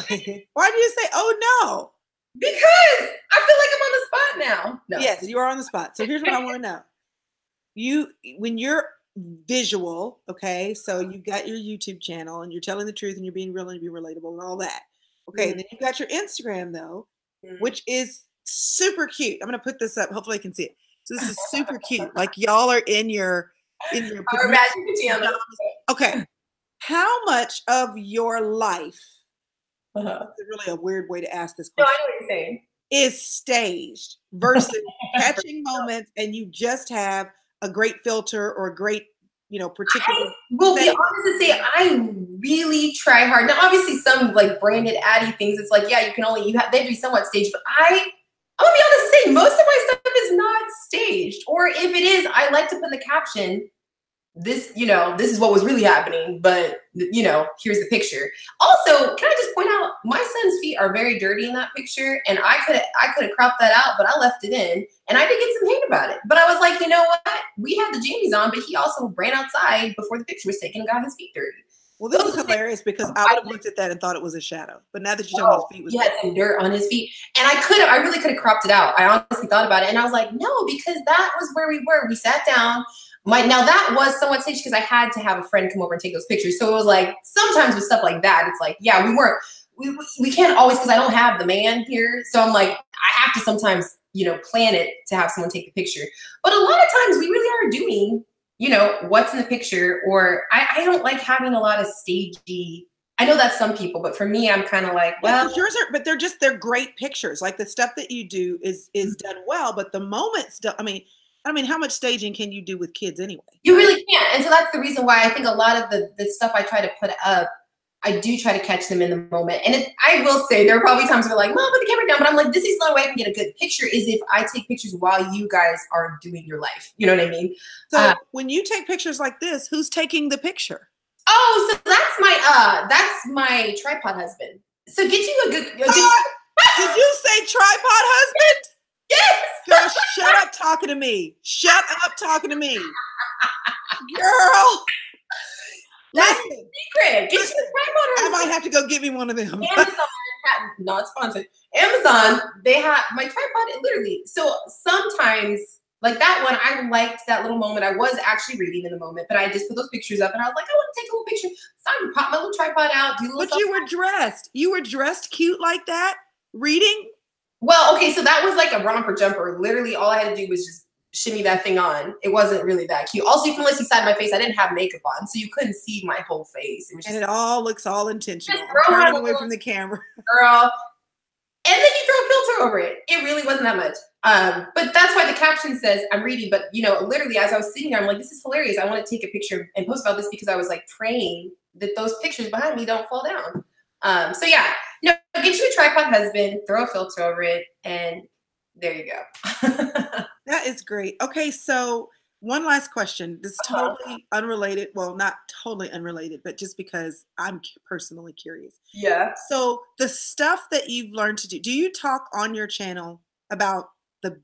why do you say, oh no? Because I feel like I'm on the spot now. No. Yes, you are on the spot. So here's what I want to know. When you're visual, okay, so you got your YouTube channel and you're telling the truth and you're being real and you're relatable and all that. Okay, and then you've got your Instagram though, which is super cute. I'm gonna put this up. Hopefully I can see it. So this is super cute. Like y'all are in your our magic pajamas. Okay. How much of your life, this is really a weird way to ask this question. No, I know what you're saying. Is staged versus catching moments and you just have a great filter or a great, particular. I will be honest to say I really try hard. Now, obviously some like branded addy things, it's like, yeah, they have to be somewhat staged, but I'm gonna be honest to say most of my stuff is not staged. Or if it is, I like to put in the caption, this is what was really happening, but here's the picture. Also, can I just point out my son's feet are very dirty in that picture, and I could have cropped that out, but I left it in, and I did get some hate about it. But I was like, you know what? We had the jammies on, but he also ran outside before the picture was taken and got his feet dirty. Well, this is hilarious because I would have looked at that and thought it was a shadow. But now that you told me his feet was, he had some dirt on his feet, and I really could have cropped it out. I honestly thought about it, and I was like, no, because that was where we were. We sat down. Now that was somewhat staged because I had to have a friend come over and take those pictures. So it was like sometimes with stuff like that, it's like, yeah, we can't always, because I don't have the man here. So I'm like, I have to sometimes, plan it to have someone take the picture. But a lot of times we really are doing, what's in the picture, or I don't like having a lot of stagey. I know that's some people, but for me, I'm kind of like, well, yeah, yours are, but they're great pictures. Like the stuff that you do is done well, but the moments, I mean, how much staging can you do with kids anyway? You really can't. And so that's the reason why I think a lot of the stuff I try to put up, I do try to catch them in the moment. And I will say there are probably times where like, Mom, put the camera down. But I'm like, this is the only way I can get a good picture is if I take pictures while you guys are doing your life. You know what I mean? So when you take pictures like this, who's taking the picture? Oh, so that's my tripod husband. So get you a good. Did you say tripod husband? Yes. Girl, shut up talking to me. Shut up talking to me. Girl. That's the secret. Get you a tripod husband. I might have to go get me one of them. Amazon, not sponsored. Amazon, they have my tripod, literally. So sometimes, like that one, I liked that little moment. I was actually reading in the moment, but I just put those pictures up and I was like, I want to take a little picture. So I would pop my little tripod out, do a little But you were dressed. You were dressed cute like that? Reading? Well, okay, so that was like a romper jumper. Literally, all I had to do was just shimmy that thing on. It wasn't really that cute. Also, you can only see side of my face. I didn't have makeup on, so you couldn't see my whole face. It was just, and it all looks all intentional. I'm turning away from the camera. Girl. And then you throw a filter over it. It really wasn't that much. But that's why the caption says I'm reading. But you know, literally as I was sitting there, I'm like, this is hilarious. I want to take a picture and post about this because I was like praying that those pictures behind me don't fall down. So yeah, no, get you a tripod husband, throw a filter over it, and there you go. That is great. Okay, so one last question. This is totally unrelated. Well, not totally unrelated, but just because I'm personally curious. Yeah. So the stuff that you've learned to do you talk on your channel about the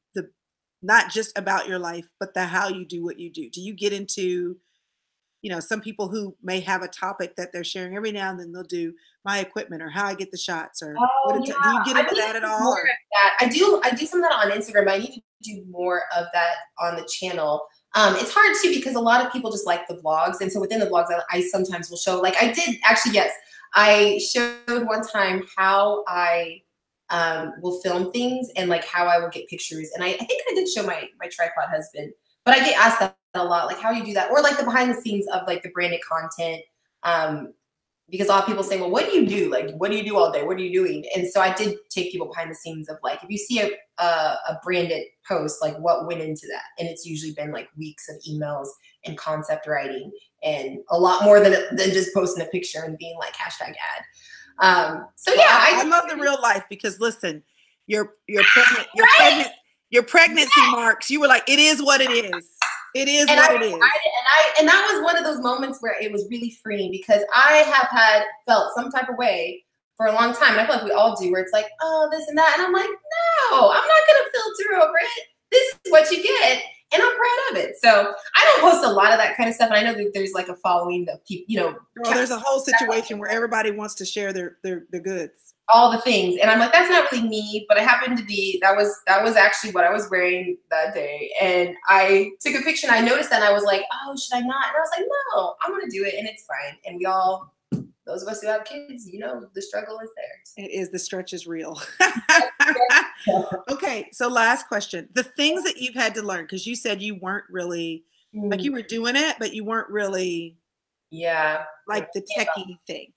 not just about your life, but the how you do what you do? Do you get into, you know, some people who may have a topic that they're sharing every now and then they'll do my equipment or how I get the shots or do you get into that at all? More of that. I do some of that on Instagram, but I need to do more of that on the channel. It's hard too because a lot of people just like the vlogs. And so within the vlogs, I sometimes will show, like I did actually, yes, I showed one time how I will film things and like how I will get pictures. And I think I did show my tripod husband, but I get asked that a lot, like how do you do that? Or like the behind the scenes of like the branded content. Because a lot of people say, well, what do you do? Like, what do you do all day? What are you doing? And so I did take people behind the scenes of like, if you see a branded post, like what went into that? And it's usually been like weeks of emails and concept writing and a lot more than just posting a picture and being like hashtag ad. So yeah, I love the real life because listen, your pregnancy marks, you were like, it is what it is. It is what it is. And that was one of those moments where it was really freeing because I have felt some type of way for a long time. And I feel like we all do, where it's like, oh, this and that. And I'm like, no, I'm not going to filter over it. This is what you get. And I'm proud of it. So I don't post a lot of that kind of stuff. And I know that there's like a following of people, you know. Girl, there's a whole situation where everybody wants to share their goods. All the things. And I'm like, that's not really me, but it happened to be, that was actually what I was wearing that day. And I took a picture and I noticed that and I was like, oh, should I not? And I was like, no, I'm going to do it. And it's fine. And we all, those of us who have kids, you know, the struggle is there. It is. The stretch is real. Okay. So last question, the things that you've had to learn, because you said you weren't really like you were doing it, but you weren't really like the techie thing.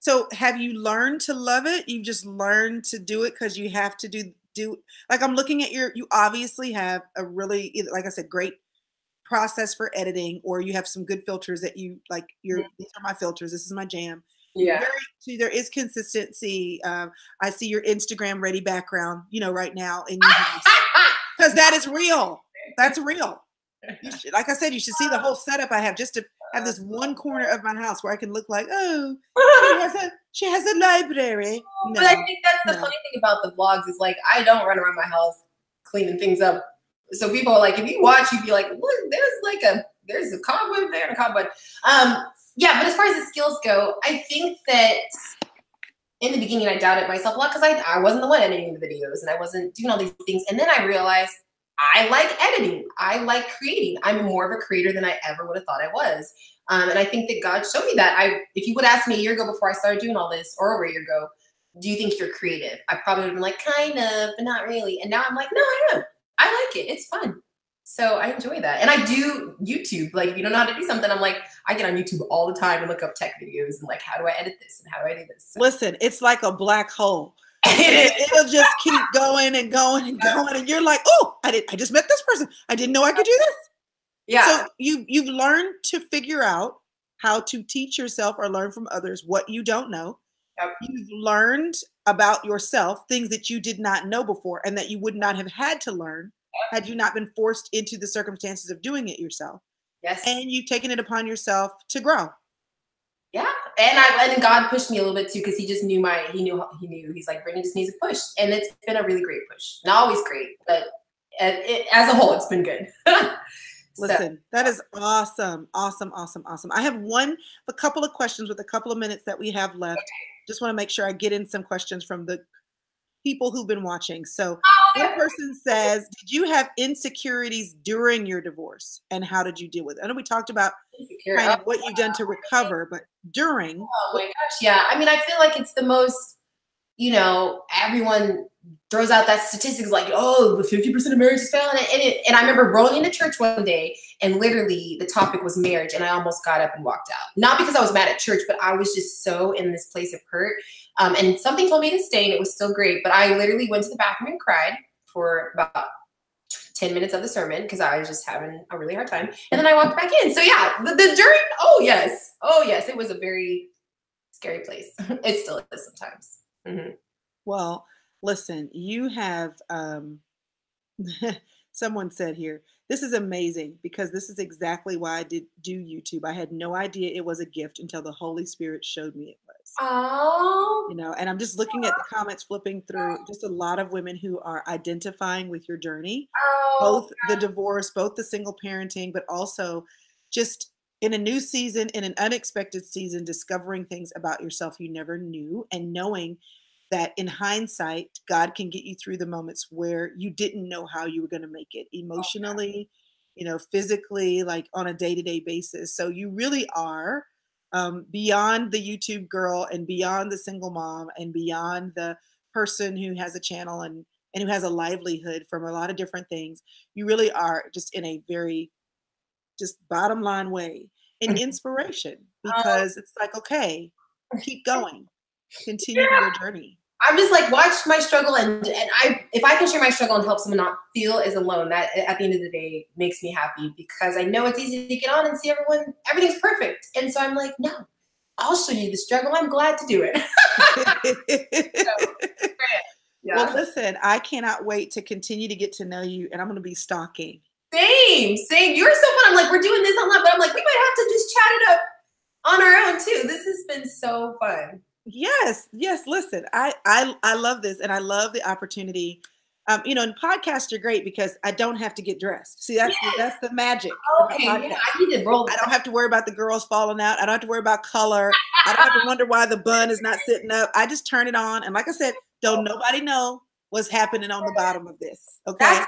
So have you learned to love it? You've just learned to do it because you have to do like I'm looking at you obviously have a really, like I said, great process for editing, or you have some good filters that you like these are my filters. This is my jam. Yeah. There is consistency. I see your Instagram ready background, you know, right now in your house. Because that is real. That's real. You should, like I said, you should see the whole setup I have just to have this one corner of my house where I can look like, oh, she has a library. No, but I think that's the funny thing about the vlogs is like I don't run around my house cleaning things up. So people are like, if you watch, you'd be like, look, there's a cobweb there and a cobweb. Yeah, but as far as the skills go, I think that in the beginning I doubted myself a lot because I wasn't the one editing the videos and I wasn't doing all these things. And then I realized I like editing. I like creating. I'm more of a creator than I ever would have thought I was. And I think that God showed me that. If you would ask me a year ago before I started doing all this, or over a year ago, do you think you're creative? I probably would have been like, kind of, but not really. And now I'm like, no, I am. I like it. It's fun. So I enjoy that. And I do YouTube. Like, if you don't know how to do something, I'm like, I get on YouTube all the time and look up tech videos and like, how do I edit this? And how do I do this? So, listen, it's like a black hole. It'll just keep going and going and going. And you're like, oh, I just met this person. I didn't know I could do this. Yeah. So you've learned to figure out how to teach yourself or learn from others what you don't know. Yep. You've learned about yourself things that you did not know before and that you would not have had to learn had you not been forced into the circumstances of doing it yourself. Yes. And you've taken it upon yourself to grow. Yeah. And then God pushed me a little bit too, because he just knew he's like, Brittany just needs a push. And it's been a really great push. Not always great, but as a whole, it's been good. Listen, that is awesome. Awesome, awesome, awesome. I have a couple of questions with a couple of minutes that we have left. Just want to make sure I get in some questions from the people who've been watching. So one person says, did you have insecurities during your divorce? And how did you deal with it? I know we talked about kind of what you've done to recover, but during. Oh my gosh. Yeah. I mean, I feel like it's the most, everyone throws out that statistics like, oh, the 50% of marriages fail. And I remember rolling into church one day and literally the topic was marriage. And I almost got up and walked out. Not because I was mad at church, but I was just so in this place of hurt. And something told me to stay and it was still great. But I literally went to the bathroom and cried for about 10 minutes of the sermon because I was just having a really hard time. And then I walked back in. So yeah, the during, oh yes, it was a very scary place. It still is sometimes. Mm-hmm. Well, listen, you have, someone said here, this is amazing because this is exactly why I do YouTube. I had no idea it was a gift until the Holy Spirit showed me it was. Oh. And I'm just looking at the comments, flipping through just a lot of women who are identifying with your journey, both the divorce, both the single parenting, but also just in a new season, in an unexpected season, discovering things about yourself you never knew and knowing that in hindsight, God can get you through the moments where you didn't know how you were going to make it emotionally, physically, like on a day-to-day basis. So you really are beyond the YouTube girl and beyond the single mom and beyond the person who has a channel and who has a livelihood from a lot of different things. You really are just in a very just bottom line way an inspiration because it's like, okay, keep going. Continue your journey. I'm just like, watch my struggle, and if I can share my struggle and help someone not feel as alone, that at the end of the day makes me happy because I know it's easy to get on and see everything's perfect. And so I'm like, no, I'll show you the struggle. I'm glad to do it. Yeah. Well, listen, I cannot wait to continue to get to know you, and I'm going to be stalking. Same. You're so fun. I'm like, we're doing this online, but I'm like, we might have to just chat it up on our own too. This has been so fun. Yes. Listen, I love this, and I love the opportunity. And podcasts are great because I don't have to get dressed. See, that's the magic. Okay, yeah, I need to roll. I don't have to worry about the girls falling out. I don't have to worry about color. I don't have to wonder why the bun is not sitting up. I just turn it on, and like I said, don't nobody know what's happening on the bottom of this. Okay.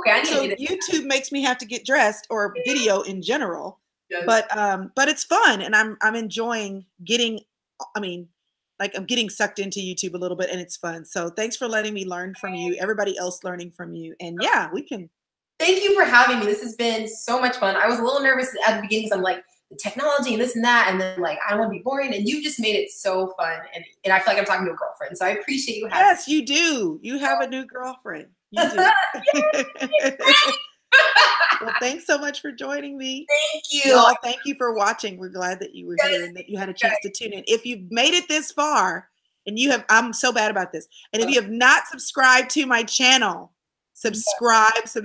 Okay. So YouTube makes me have to get dressed, or video in general. Yes. But it's fun, and I'm enjoying getting. I'm getting sucked into YouTube a little bit, and it's fun. So thanks for letting me learn from you, everybody else learning from you. And yeah, we can. Thank you for having me. This has been so much fun. I was a little nervous at the beginning because I'm like, the technology and this and that. And then like, I don't want to be boring. And you just made it so fun. And I feel like I'm talking to a girlfriend. So I appreciate you having me. Yes, you do. You have a new girlfriend. You do. Well, thanks so much for joining me. Thank you. Y'all, thank you for watching. We're glad that you were here and that you had a chance to tune in. If you've made it this far and I'm so bad about this. And if you have not subscribed to my channel, subscribe so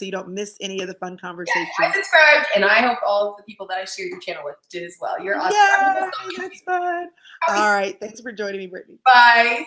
you don't miss any of the fun conversations. Yeah, I subscribed, and I hope all of the people that I shared your channel with did as well. You're awesome. Yeah, that's fun. All right. Thanks for joining me, Brittany. Bye.